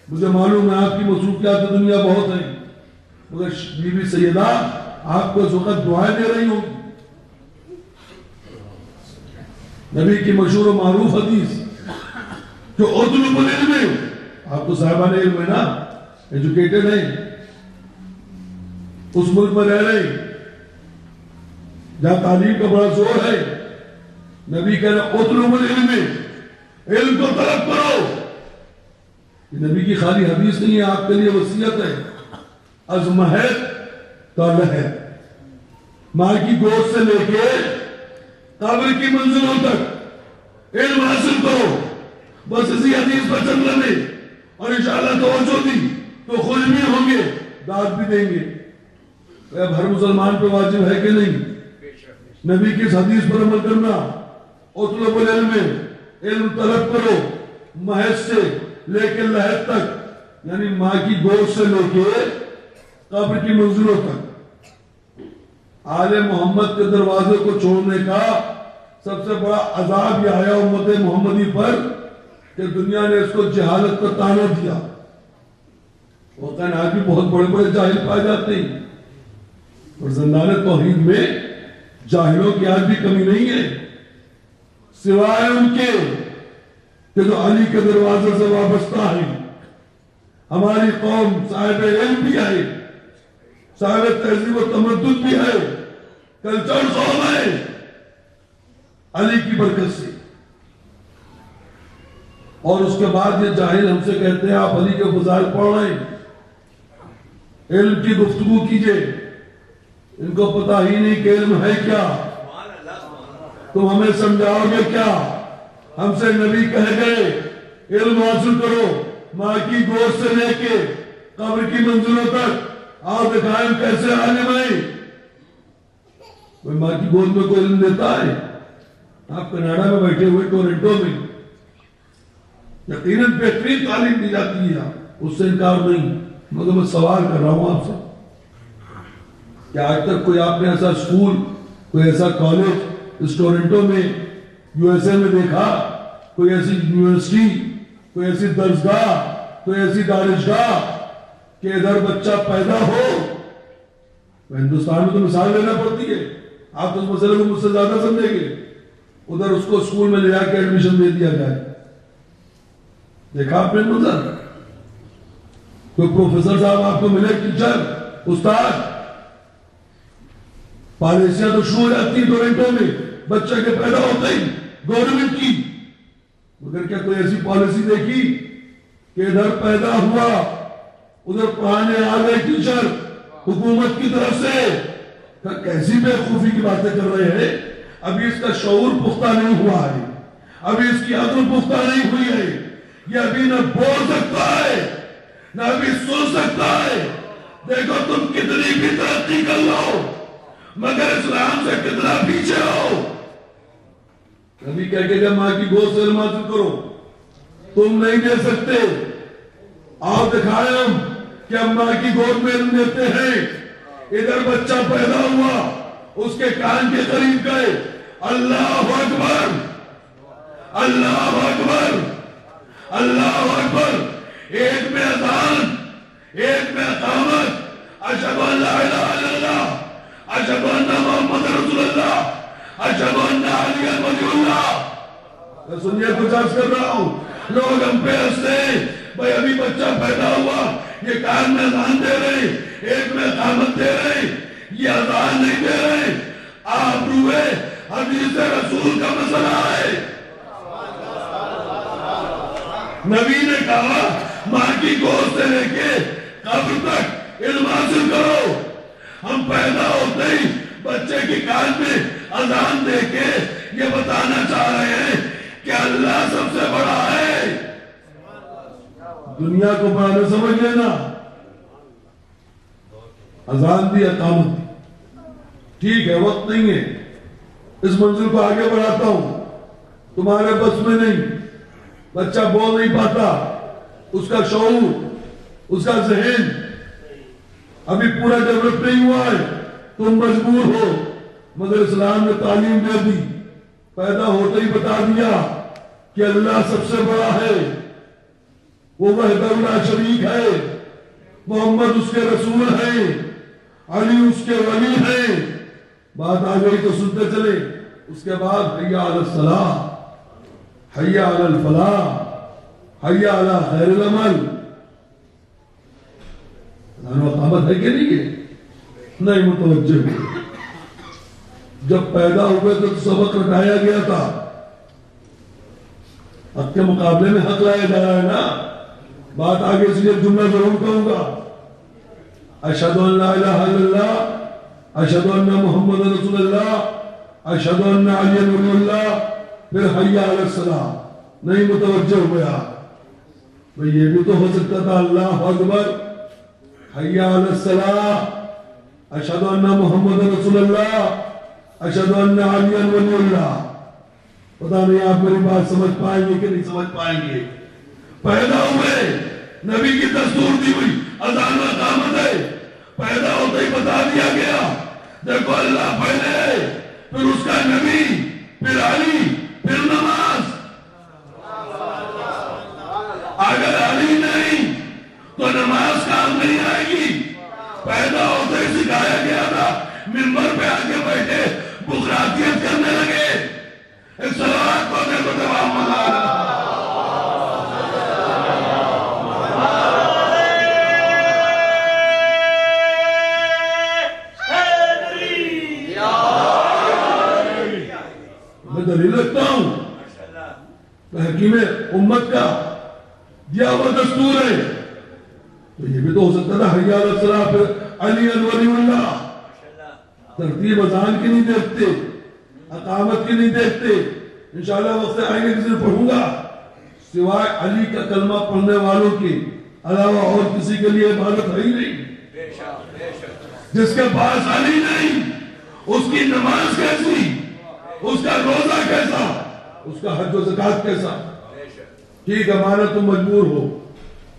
مجھے معلوم ہے آپ کی مصروفیات دنیا بہت ہیں, مگر بی بی سیدہ آپ کو اس وقت دعائیں دے رہی ہوں. نبی کی مشہور و معروف حدیث جو اطلب العلم, آپ تو صاحبان علم ہے نا, ایجوکیٹڈ ہیں, اس ملک میں رہ رہے ہیں جہاں تعلیم کا بڑا زور ہے. نبی کہہ رہے اطلب العلم, علم کو طلب کرو. یہ نبی کی خالی حدیث نہیں ہے, آپ کے لیے وصیت ہے. از مہد تا لہد, ماں کی گود سے لے کے قبر کی منزلوں تک علم حاصل کرو. بس اسی حدیث پر چل رہے اور انشاءاللہ توجہ دی تو خوش بھی ہوں گے, داد بھی دیں گے. اب ہر مسلمان پہ واجب ہے کہ نہیں نبی کی اس حدیث پر عمل کرنا. اطلب العلم, علم طلب کرو, مہد سے لے کے لہد تک, یعنی ماں کی گود سے لے کے قبر کی منزلوں تک. آل محمد کے دروازے کو چھوڑنے کا سب سے بڑا عذاب یہ آیا امت محمدی پر کہ دنیا نے اس کو جہالت کا طعنہ دیا. وہ کہنا آج بھی بہت بڑے بڑے جاہل پائے جاتے ہیں, اور زندان توحید میں جاہلوں کی آج بھی کمی نہیں ہے, سوائے ان کے کہ جو علی کے دروازے سے وابستہ ہیں. ہماری قوم صاحب علم بھی ہے، صاحب تہذیب و تمدن بھی ہے، کلچر قوم ہے، علی کی برکت سے۔ اور اس کے بعد یہ جاہل ہم سے کہتے ہیں آپ علی کے فضائل پڑھ رہے ہیں، علم کی گفتگو کیجئے، ان کو پتہ ہی نہیں کہ علم ہے کیا، تم ہمیں سمجھاؤ گے کیا؟ ہم سے نبی کہہ گئے علم حاصل کرو، ماں کی گود سے لے کے قبر کی منزلوں تک، آپ دکھائیں کیسے عالم ہیں۔ کوئی ماں کی گود میں کوئی علم دیتا ہے؟ آپ کینیڈا میں بیٹھے ہوئے ٹورنٹو میں، یقیناً بہترین تعلیم دی جاتی ہے، اس سے انکار نہیں، مگر میں سوال کر رہا ہوں آپ سے، کیا آج تک کوئی آپ نے ایسا اسکول، کوئی ایسا کالج اس ٹورنٹو میں یو ایس اے میں دیکھا؟ کوئی ایسی یونیورسٹی، کوئی ایسی درسگاہ، کوئی ایسی دانشگاہ کہ ادھر بچہ پیدا ہو؟ ہندوستان میں تو مثال لینا پڑتی ہے، آپ تو اس مسئلے کو مجھ سے زیادہ سمجھیں گے، ادھر اس کو اسکول میں لے جا کے ایڈمیشن دے دیا جائے، دیکھا آپ نے منظر؟ کوئی پروفیسر صاحب آپ کو ملے، ٹیچر، استاد، پالیسیاں تو شروع ہو جاتی ہیں ٹورنٹو میں بچے کے پیدا ہوتے ہی گورنمنٹ کی، مگر کیا کوئی ایسی پالیسی دیکھی کہ ادھر پیدا ہوا ادھر پڑھانے آ گئے ٹیچر حکومت کی طرف سے؟ کیسی بے خوفی کی باتیں کر رہے ہیں؟ ابھی اس کا شعور پختہ نہیں ہوا ہے، ابھی اس کی عقل پختہ نہیں ہوئی ہے، یہ ابھی نہ بول سکتا ہے نہ ابھی سن سکتا ہے۔ دیکھو تم کتنی بھی ترقی کر لو مگر اسلام سے کتنا پیچھے ہو۔ نبی کہہ کے ماں کی گود سے علم حاصل کرو، تم نہیں دے سکتے، آپ دکھائیں ہم کہ ہم ماں کی گود میں علم دیتے ہیں۔ ادھر بچہ پیدا ہوا، اس کے کان کے قریب گئے، اللہ اکبر، اللہ اکبر، اللہ اکبر، ایک میں اذان، ایک میں اقامت، اشہد ان لا الہ الا اللہ، اشہد ان محمد رسول اللہ، اشہد ان علی ولی اللہ۔ میں سنیے کچھ عرض کر رہا ہوں، لوگ ہم پہ ہنستے ہیں، بھئی ابھی بچہ پیدا ہوا، یہ کان میں اذان دے رہے، ایک میں اقامت دے رہے، یہ اذان نہیں دے رہے، آپ روئے، حدیث رسول کا مسئلہ ہے۔ نبی نے کہا ماں کی گود سے لے کے قبر تک علم حاصل کرو۔ ہم پیدا ہوتے ہی بچے کی کان میں اذان دے کے یہ بتانا چاہ رہے ہیں کہ اللہ سب سے بڑا ہے۔ دنیا کو بڑا نہ سمجھ لینا، اذان دی، اقامت دی، ٹھیک ہے، وقت نہیں ہے، اس منزل کو آگے بڑھاتا ہوں، تمہارے بس میں نہیں، بچہ بول نہیں پاتا، اس کا شعور، اس کا ذہن ابھی پورا ڈیولپ نہیں ہوا ہے، تم مجبور ہو، مگر اسلام نے تعلیم دے دی، پیدا ہوتے ہی بتا دیا کہ اللہ سب سے بڑا ہے، وہ وحدہ لا شریک ہے، محمد اس کے رسول ہیں، علی اس کے ولی ہیں۔ بات آ گئی تو سنتے چلے، اس کے بعد حی علی الصلاۃ، حی علی الفلاح، حی علی خیر العمل۔ اقامت ہے کہ نہیں ہے؟ نہیں متوجہ ہوئے، جب پیدا ہوئے تو سبق رٹایا گیا تھا، حق کے مقابلے میں حق لایا جا رہا ہے نا۔ بات آگے اس لیے جملہ ضرور کہوں گا، اشہد ان لا الہ الا اللہ، اشہد ان محمد رسول اللہ، اشہد ان علی ولی اللہ، پھر حی علی الصلاۃ۔ نہیں متوجہ ہوئے آپ، یہ بھی تو ہو سکتا تھا اللہ اکبر، حی علی الصلاۃ، اشہد ان محمد رسول اللہ، اشہد ان علی ولی اللہ۔ پتہ نہیں آپ میری بات سمجھ پائیں گے کہ نہیں سمجھ پائیں گے۔ پیدا ہوئے، نبی کی دستور دی ہوئی اذان و اقامت ہے، پیدا ہوتے ہی بتا دیا گیا دیکھو اللہ پہلے ہے، پھر اس کا نبی، پھر علی، پھر نماز۔ اگر علی نہیں تو نماز کام نہیں آئے گی۔ پیدا ہوتے ہی سکھایا گیا تھا، منبر پہ آگے بیٹھے بغراتیت کرنے لگے۔ ایک صلوات کو دیکھو تمام مزار میں دلیل رکھتا ہوں، حکیم امت کا دیا ہوا دستور ہے، تو یہ بھی تو ہو سکتا تھا حی علی الصلاۃ پہ علی ولی اللہ، ترتیب اذان کی نہیں دیکھتے، اقامت کی نہیں دیکھتے. انشاءاللہ وقت آئیں گے کسی نے پڑھوں گا، سوائے علی کا کلمہ پڑھنے والوں کے علاوہ اور کسی کے لیے عبادت ہے ہی نہیں. جس کے پاس علی نہیں، اس کی نماز کیسی، اس کا روزہ کیسا، اس کا حج و زکات کیسا. ٹھیک ہے مانا تم مجبور ہو،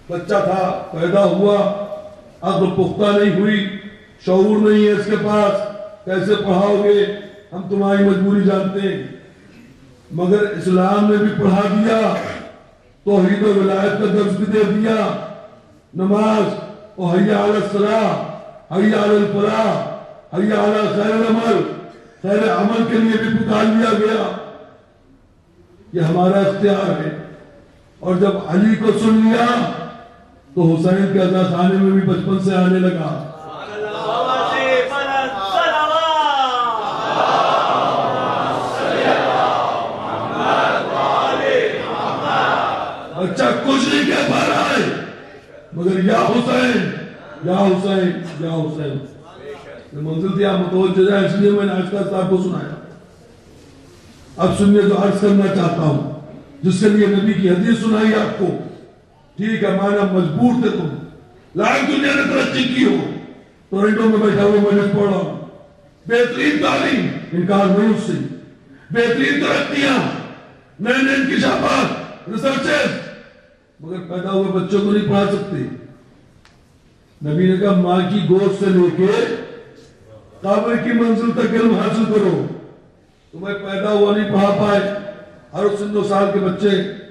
بچہ تھا پیدا ہوا، عقل پختہ نہیں ہوئی، شعور نہیں ہے اس کے پاس، کیسے پڑھاؤ گے، ہم تمہاری مجبوری جانتے ہیں. مگر اسلام نے بھی پڑھا دیا، توحید و ولایت کا درس بھی دے دیا، نماز اور حی علی الصلاۃ، حی علی الفلاح، حی علی خیر العمل، خیر عمل کے لیے بھی پکار لیا گیا. یہ ہمارا اختیار ہے. اور جب علی کو سن لیا تو حسین کے عزا خانے میں بھی بچپن سے آنے لگا. بچہ کچھ نہیں کہہ پا رہا ہے مگر یا حسین یا حسین یا حسین. منزل تھی آپ متوجہ جائے، اس لیے میں نے آج صاحب کو سنایا. اب سنیے جو عرض کرنا چاہتا ہوں، جس کے لیے نبی کی حدیث سنائی آپ کو. ٹھیک ہے مانا مجبور تھے تم، لاکھ دنیا نے ترقی کی ہو، ٹورنٹو میں بیٹھا ہوا مجلس پڑھ رہا ہوں، بہترین تعلیم، انکار نہیں اس سے، بہترین ترقیاں، نئے نئے انکشافات، ریسرچز، مگر پیدا ہوئے بچوں کو نہیں پڑھا سکتے. نبی نے کہا ماں کی گود سے لے کے قبر کی منزل تک علم حاصل کرو. تمہیں پیدا ہوا نہیں پڑھا پائے. ہر سن و سال کے بچے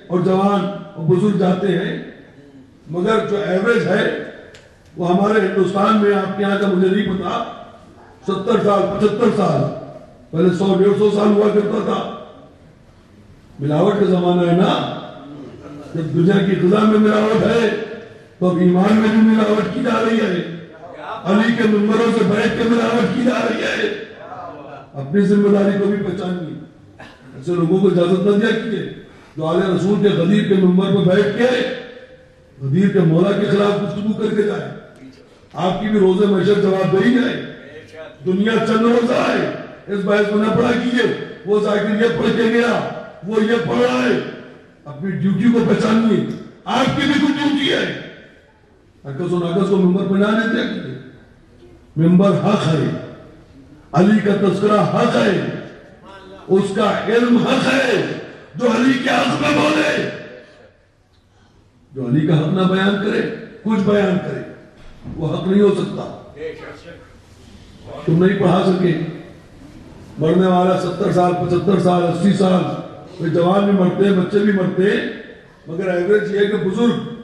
اور جوان اور بزرگ جاتے ہیں، مگر جو ایوریج ہے وہ ہمارے ہندوستان میں، آپ کے یہاں کا مجھے نہیں پتا، 70 سال 75 سال، پہلے 100-150 سال ہوا کرتا تھا. ملاوٹ کا زمانہ ہے نا. جب دنیا کی غذا میں ملاوٹ ہے تو اب ایمان میں بھی ملاوٹ کی جا رہی ہے. علی کے منبروں سے بیٹھ کے ملاوٹ کی جا رہی ہے. اپنی ذمہ داری کو بھی پہچانیے. ایسے لوگوں کو اجازت نہ دیا کیجیے جو آل رسول کے غدیر کے منبر پہ بیٹھ کے غدیر کے مولا کے خلاف گفتگو کر کے جائے. آپ کی بھی روزے معیشت جواب دے ہی جائے. دنیا چند روزہ ہے، اس بحث میں نہ پڑھا کیجیے وہ ذاکر یہ پڑھ کے گیا، وہ یہ پڑھ رہا ہے. اپنی ڈیوٹی کو پہچانیے. آپ کی بھی کوئی ڈیوٹی ہے. عکس و ناقص کو ممبر پہ نہ دیا کیجیے. ممبر حق ہے، علی کا تذکرہ حق ہے، اس کا علم حق ہے. جو علی کے حق میں بولے، جو علی کا حق نہ بیان کرے، کچھ بیان کرے، وہ حق نہیں ہو سکتا. تم نہیں پڑھا سکے. مرنے والا 70 سال 75 سال 80 سال، کوئی جوان بھی مرتے، بچے بھی مرتے، مگر ایوریج یہ ہے کہ بزرگ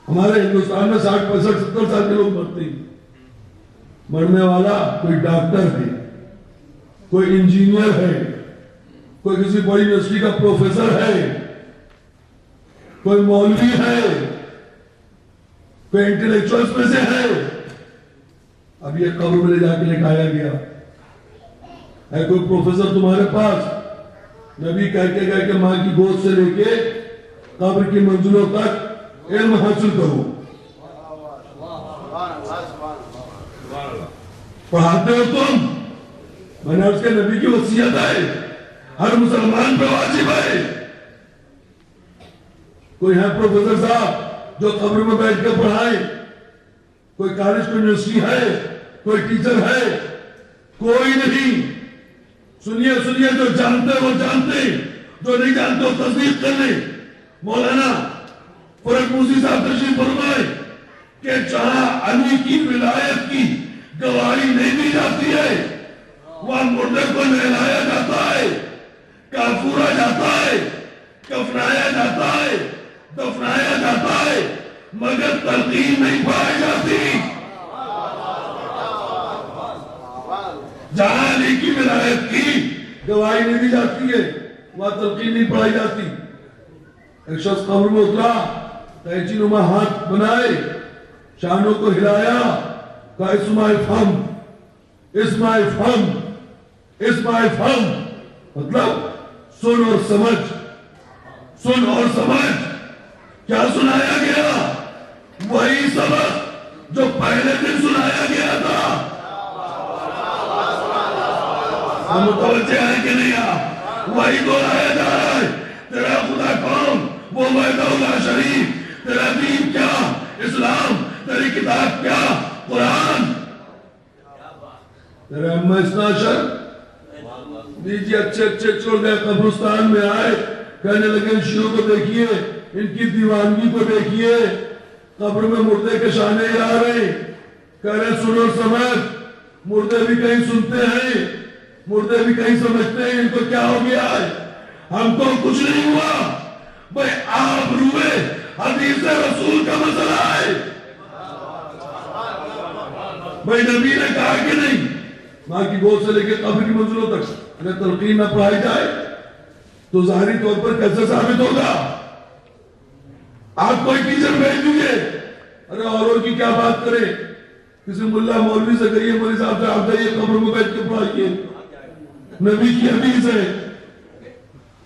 ہمارے ہندوستان میں 60 65 70 سال کے لوگ مرتے ہیں. مرنے والا کوئی ڈاکٹر ہے، کوئی انجینئر ہے، کوئی کسی بڑی یونیورسٹی کا پروفیسر ہے، کوئی مولوی ہے، کوئی انٹلیکچوئلز میں سے ہے. اب یہ قبر میں لے جا کے لٹایا گیا ہے. کوئی پروفیسر تمہارے پاس، نبی کہہ کے گئے کہ ماں کی گود سے لے کے قبر کی منزلوں تک علم حاصل کرو. پڑھاتے ہو تم. میں نے اس کے نبی کی وصیت ہے، ہر مسلمان پہ واجب ہے. کوئی ہے پروفیسر صاحب جو قبر میں بیٹھ کے پڑھائے؟ کوئی کالج کوئی یونیورسٹی ہے، کوئی ٹیچر ہے؟ کوئی نہیں. سنیے سنیے، جو جانتے وہ جانتے، جو نہیں جانتے وہ تصدیق کر لیں. مولانا فرحت موسی صاحب تشریف فرمائے کہ جہاں علی کی ولایت کی گواہی نہیں دی جاتی ہے وہاں مردے کو نہلایا جاتا ہے، کافورا جاتا ہے، کفنایا جاتا ہے، دفنایا جاتا ہے، مگر تلقین نہیں پڑھائی جاتی. جہاں علی کی ولایت کی گواہی نہیں دی جاتی ہے وہاں تلقین نہیں پڑھائی جاتی. ایک شخص قبر میں اترا، قینچی نما ہاتھ بنائے، شانوں کو ہلایا، کہا اسماء فم اسماء فم اسماء فم. مطلب سن اور سمجھ، سن اور سمجھ. کیا سنایا گیا؟ وہی سبق جو پہلے دن سنایا گیا تھا. ہم متوجہ ہیں کہ نہیں؟ وہی دہرایا جا رہا ہے. تیرا خدا کون؟ وہ وحدہ لا شریک. تیرا دین کیا؟ اسلام. تیری کتاب کیا؟ قرآن. تیرے اما اسناشر دیجیے اچھے اچھے چھوڑ گئے، قبرستان میں آئے، کہنے لگے ان شیعوں کو دیکھیے، ان کی دیوانگی کو دیکھیے، قبر میں مردے کے شانے آ رہے. کہہ رہے سنو سمجھ. مردے بھی کہیں سنتے ہیں، مردے بھی کہیں سمجھتے ہیں. ان کو کیا ہو گیا ہے؟ ہم کو کچھ نہیں ہوا بھائی. آپ روئے، حدیث رسول کا مسئلہ ہے بھائی. نبی نے کہا کہ نہیں ماں کی گود سے لے کے قبر کی منزلوں تک اگر تلقین نہ پڑھائی جائے تو ظاہری طور پر کیسے ثابت ہوگا؟ آپ کوئی ٹیچر بھیج دیجیے. ارے اور کی کیا بات کرے؟ کسی ملا مولوی سے کہیے مولوی صاحب سے آپ جائیے قبر میں بیٹھ کے پڑھائیے، نبی کی حدیث ہے.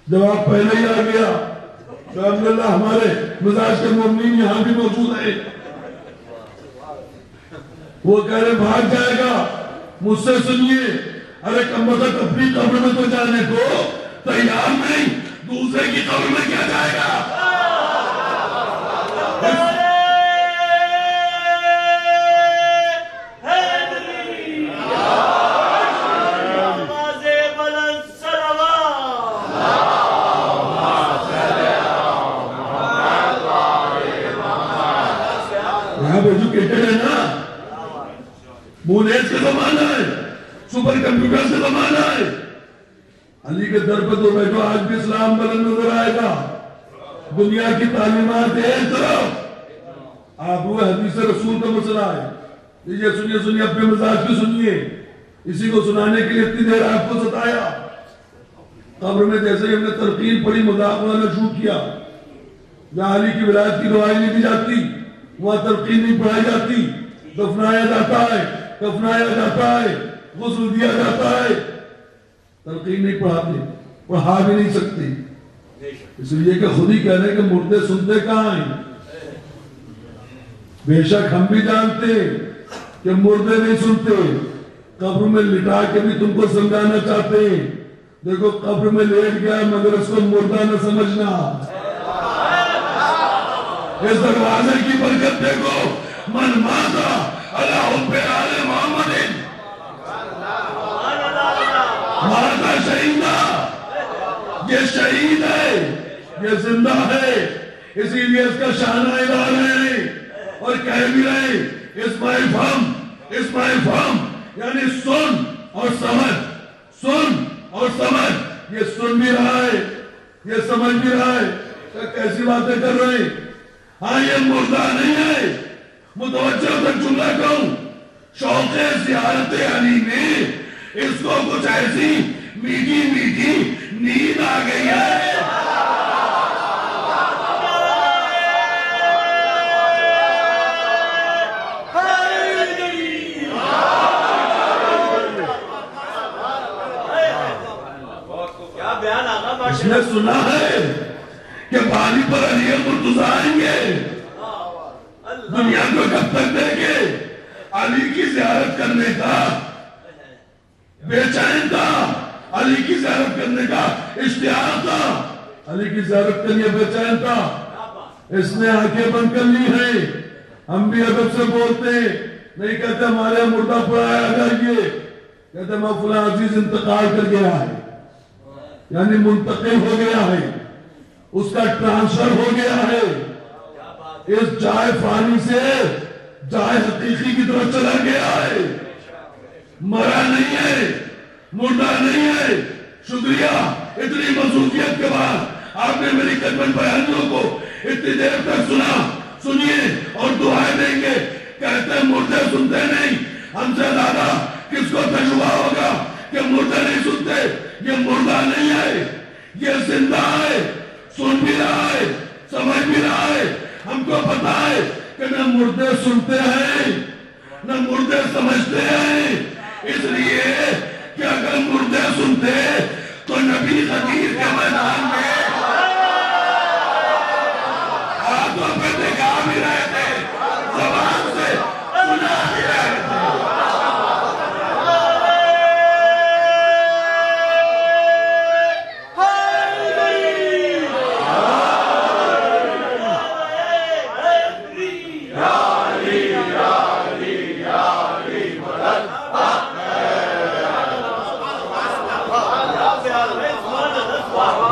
جواب پہلے ہی آ گیا. الحمدللہ ہمارے مزاج کے مومنین یہاں بھی موجود ہیں. وہ کہہ رہے بھاگ جائے گا. مجھ سے سنیے. ارے کم وقت اپنی قبر میں تو جانے کو تیار نہیں، دوسرے کی قبر میں کیا جائے گا؟ ایجوکیٹڈ ہے نا، مون ایج کا زمانہ ہے، سپر کمپیوٹر کا زمانہ ہے. علی کے در پہ تو بیٹھو، آج بھی اسلام بلند نظر آئے گا. دنیا کی تعلیمات ایک طرف، آپ وہ حدیث رسول کا مسئلہ ہے. یہ سنیے سنیے اپنے مزاج کی سنیے. اسی کو سنانے کے لیے اتنی دیر آپ کو ستایا. قبر میں جیسے ہی ہم نے تلقین پڑھی، مذاق نے شروع کیا. جہاں علی کی ولایت کی گواہی نہیں دی جاتی وہاں تلقین نہیں پڑھائی جاتی. دفنایا جاتا ہے، کفنایا جاتا ہے، غسل دیا جاتا ہے. تلقین نہیں پڑھاتے، پڑھا بھی نہیں سکتے. اس لیے کہ خود ہی کہہ رہے ہیں کہ مردے سنتے کہاں ہیں. بے شک ہم بھی جانتے کہ مردے نہیں سنتے. قبر میں لٹا کے بھی تم کو سمجھانا چاہتے ہیں. دیکھو قبر میں لیٹ گیا مگر اس کو مردہ نہ سمجھنا. اس دروازے کی برکت دیکھو. من ماتا علی حب آل محمد ماتا شہیدہ. یہ شہید ہے، یہ زندہ ہے. اسی لیے اس کا شانہ ادا رہے ہیں اور کہہ بھی رہے اسماعیل فہم، اسماعیل فہم یعنی سن اور سمجھ. سن اور سمجھ. یہ سن بھی رہا ہے، یہ سمجھ بھی رہا ہے. کیسی باتیں کر رہے ہیں؟ ہاں یہ مردہ نہیں ہے. متوجہ تک جملہ کہوں، شوق زیارت علی میں اس کو کچھ ایسی میٹھی میٹھی نیند آ گئی ہے. اس نے سنا ہے کہ بالی پر علی مرتضیٰ آئیں گے. دنیا کو کب تک دے گے؟ علی کی زیارت کرنے کا بے چین تھا، علی کی زیارت کرنے کا اشتہار تھا، علی کی زیارت کرنے بے چین تھا. اس نے آنکھیں بند کر لی ہیں. ہم بھی ادب سے بولتے ہیں، نہیں کہتے ہمارے مردہ پڑھایا جائیے. کہتے ہمارا فلاں عزیز انتقال کر گیا ہے، یعنی منتقل ہو گیا ہے، اس کا ٹرانسفر ہو گیا ہے. اس جائے فانی سے جائے حقیقی کی طرف چلا گیا ہے. مرا نہیں ہے، مردہ نہیں ہے. شکریہ. اتنی مصروفیت کے بعد آپ نے میری خدمت بیانیوں کو اتنی دیر تک سنا. سنیے اور دعائیں دیں گے. کہتے ہیں مردے سنتے نہیں. ہم سے زیادہ کس کو تجربہ ہوگا کہ مردے نہیں سنتے؟ یہ مردہ نہیں ہے، یہ زندہ ہے. سن بھی رہا ہے، سمجھ بھی رہا ہے. ہم کو پتا ہے کہ نہ مردے سنتے ہیں نہ مردے سمجھتے ہیں. اس لیے کہ اگر مردے سنتے تو نبی خدیر کے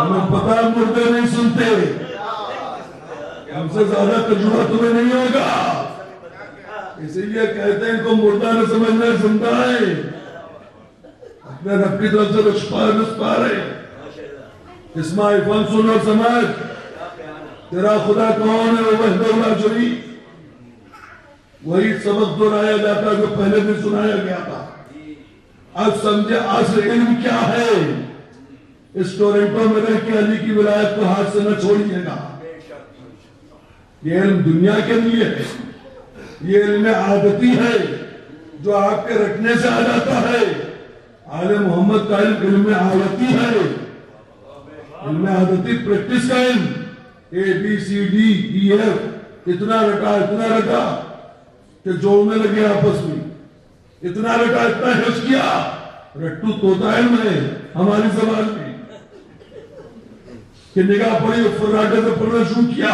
ہمیں پتا مردے نہیں سنتے, ہم سے زیادہ تجربہ تمہیں نہیں ہوگا, اسی لیے کہتے ہیں ان کو مردہ نہ سمجھنا زندہ ہے, اپنے رب کی طرف سے رس پا رہے. اسمع فن سن اور سمجھ, تیرا خدا کون ہے؟ وہ وحدہ لا شریک. وہی سبق دہرایا جاتا جو پہلے بھی سنایا گیا تھا. اب سمجھے اصل علم کیا ہے. اس ٹورنٹو میں رہ کے علی کی ولایت کو ہاتھ سے نہ چھوڑیے گا. یہ علم دنیا کے لیے ہے, یہ علم عادتی ہے جو آپ کے رکھنے سے آ جاتا ہے. آل محمد کا علم عادتی ہے, علم عادتی پریکٹس کا علم. A B C D E F اتنا رٹا کہ جوڑنے لگے آپس میں, اتنا رٹا اتنا حفظ کیا. رٹو طوطا علم ہے ہماری زبان میں کہ نگاہ پڑی اور فراٹے سے پڑھنا شروع کیا.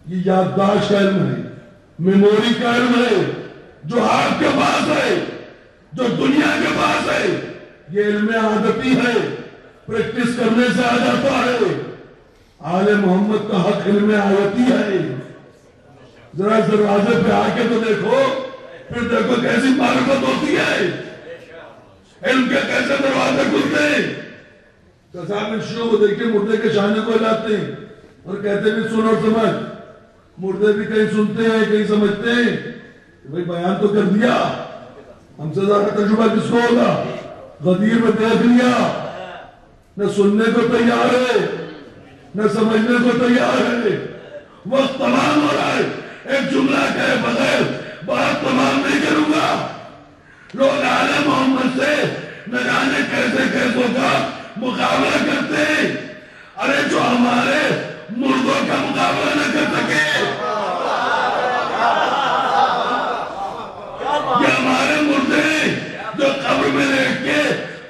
یہ یادداشت کا علم ہے, میموری کا علم ہے جو آپ کے پاس ہے, جو دنیا کے پاس ہے. یہ علم عادتی ہے, پریکٹس کرنے سے آ جاتا ہے. آل محمد کا حق علم عادتی ہے. ذرا دروازے پہ آ کے تو دیکھو, پھر دیکھو کیسی معرفت ہوتی ہے, علم کے کیسے دروازے کھلتے ہیں. کسان شروع کو دیکھیں, مردے کے شانے کو لاتے ہیں اور کہتے ہیں سن اور سمجھ. مردے بھی کہیں سنتے ہیں کہیں سمجھتے ہیں. بھئی بیان تو کر دیا, ہم سے زیادہ تجربہ کس کو ہوگا. غدیر میں دیکھ لیا, نہ سننے کو تیار ہے نہ سمجھنے کو تیار ہے. وقت تمام ہو رہا ہے, ایک جملہ کہے بغیر بات تمام نہیں کروں گا. لوگ آل محمد سے نہ جانے کیسے کیسوں کا مقابلہ کرتے ہیں. ارے جو ہمارے مردوں کا مقابلہ نہ کر سکے, یہ ہمارے مردے جو قبر میں لیٹ کے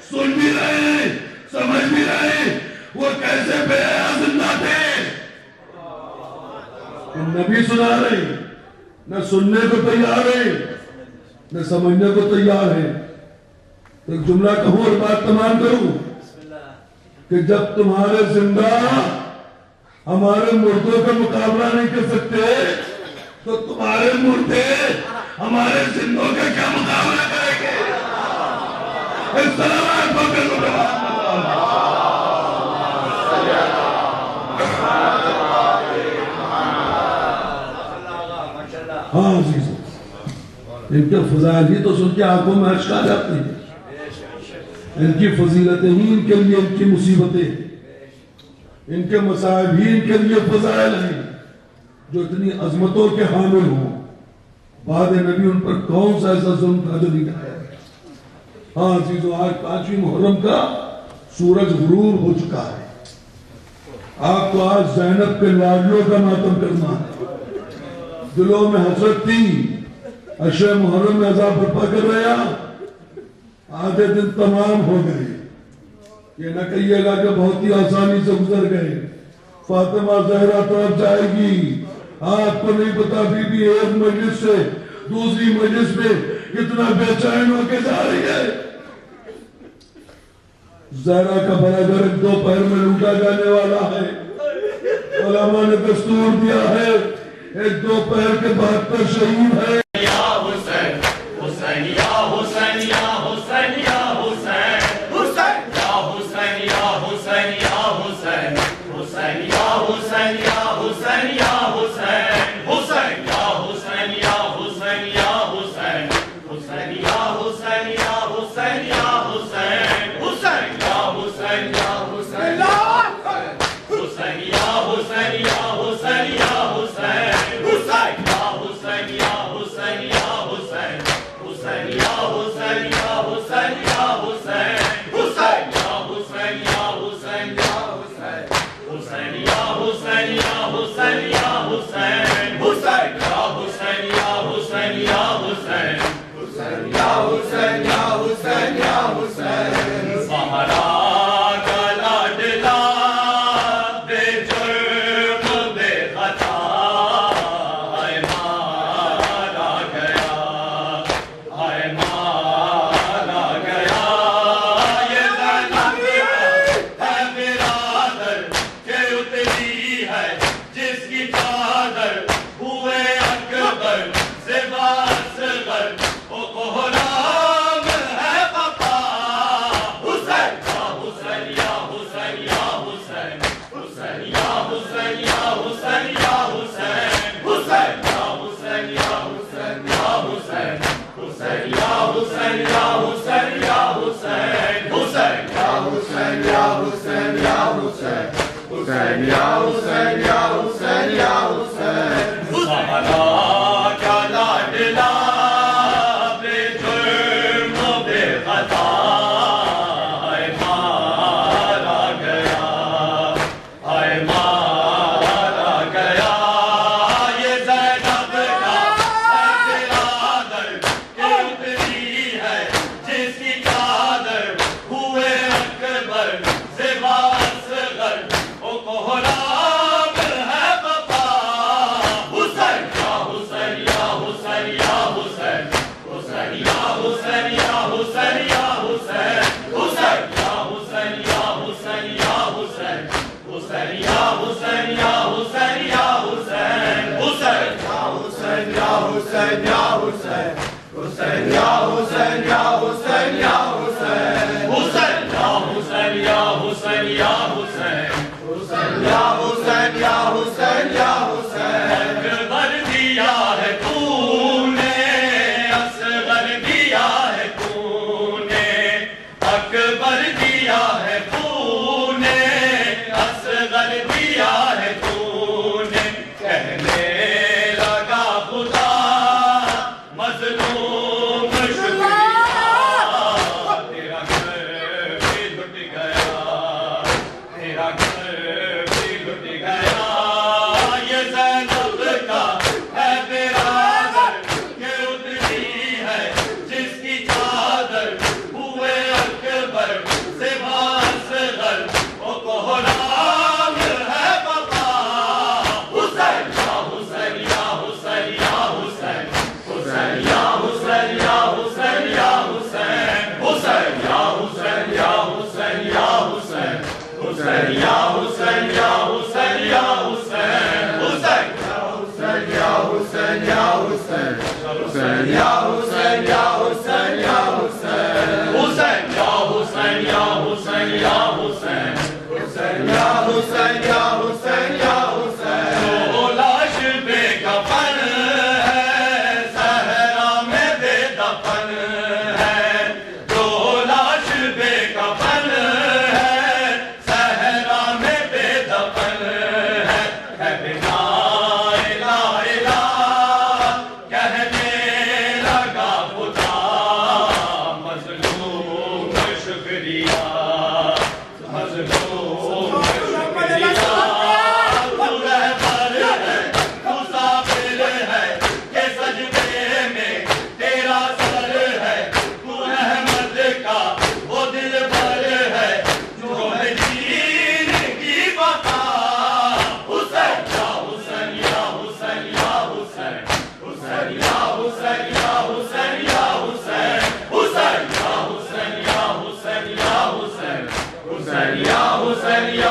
سن بھی رہے ہیں سمجھ بھی رہے ہیں, وہ کیسے بے حیا زندہ تھے. نبی سنا رہے, نہ سننے کو تیار ہے نہ سمجھنے کو تیار ہے. تو ایک جملہ کہوں اور بات تمام کروں کہ جب تمہارے زندہ ہمارے مردوں کا مقابلہ نہیں کر سکتے تو تمہارے مردے ہمارے زندوں کا کیا مقابلہ کریں گے. السلام علیکم. ہاں جی, ان کے فضائل ہی تو سن کے آنکھوں میں اشک آ جاتی ہیں. ان کی فضیلتیں ہی ان کے لیے ان کی مصیبتیں, ان کے مصائب ہی ان کے لیے فضائل ہیں جو اتنی عظمتوں کے حامل ہوں. بعد نبی ان پر کون سا ایسا ظلم تھا جو نہیں کہا. ہاں عزیزو, آج 5ویں محرم کا سورج غروب ہو چکا ہے. آپ کو آج زینب کے لاڈلوں کا ماتم کرنا ہے. دلوں میں حسرت تھی, عشر محرم میں عذاب برپا کر رہا, آدھے دن تمام ہو گئے. یہ نہ کہیے گا کہ بہت ہی آسانی سے گزر گئے. فاطمہ زہرا طرف جائے گی, آپ کو نہیں پتا بی بی ایک مجلس سے دوسری مجلس میں کتنا بے چین ہو کے جا رہی ہے. زہرا کا بڑا گھر دو پہر میں لوٹا جانے والا ہے. علماء نے دستور دیا ہے ایک دو پہر کے بعد پر شہید ہے.
یا حسین حسین یا حسین یا حسین یا حسین حسین یا حسین یا حسین یا حسین حسین یا حسین یا حسین یا حسین حسین یا حسین یا حسین یا حسین حسین یا حسین یا حسین یا حسین حسین یا حسین یا حسین حسین یا حسین یا حسین یا حسین حسین یا حسین یا حسین یا حسین حسین یا حسین یا حسین یا حسین حسین یا حسین یا حسین یا حسین حسین یا حسین یا حسین یا حسین حسین یا حسین یا حسین یا حسین حسین یا حسین یا حسین یا حسین سہارا کا لاڈلا بے جرم بے خطا ہے مارا گیا ہے مارا گیا. یہ زینب ہے برادر Hussain, Ya Hussain, Hussain, Ya Hussain, Ya Hussain, Ya Hussain. Hussaina kya laadla bے جرم و بے خطا مارا گیا، مارا گیا. یہ زینب کا برادر کہ اتری ہے جس کی چادر ہوئے اکبر سے باصغر او کوہرام ہے بپا. حسین یا حسین یا حسین یا حسین، حسین یا حسین یا حسین یا حسین، حسین یا حسین یا حسین یا حسین، حسین یا حسین یا حسین یا حسین، حسین یا حسین یا حسین یا حسین، حسین یا حسین یا حسین یا حسین، حسین یا حسین یا حسین یا حسین، حسین یا حسین یا حسین یا حسین. اکبر دیا ہے تو نے، اصغر دیا ہے تو نے، اکبر دیا ہے تو نے، اصغر دیا ہے تو نے. کہنے لگا خدا مظلوم شکریہ، تیرا گھر بھی لٹ گیا، تیرا گھر بھی لٹ گیا. یہ زینب کا ہے برادر کہ اتری ہے جس کی چادر ہوئے اکبر سے باصغر او کوہرام ہے بپا. حسین یا حسین یا حسین یا حسین، حسین یا حسین یا حسین یا حسین، حسین یا حسین یا حسین یا حسین، حسین یا حسین یا حسین یا حسین، حسین یا حسین یا حسین یا حسین، حسین یا حسین یا حسین یا حسین، حسین یا حسین یا حسین یا حسین، حسین یا حسین یا حسین یا حسین. جو لاش بے کفن ہے صحرا میں بے دفن ہے، جو لاش بے کفن ہے صحرا میں بے دفن ہے. بنا الہ الہ کہنے لگا خدا مظلوم شکریہ، مظلوم شکریہ. تو رہبر ہے، مسافر ہے کہ سجدے میں تیرا سر ہے. تو احمد کا وہ دل بھر ہے جو ہے دین کی بقا. حسین یا حسین یا حسین یا حسین، حسین یا حسین یا حسین یا حسین، حسین یا حسین یا حسین یا حسین، حسین یا حسین یا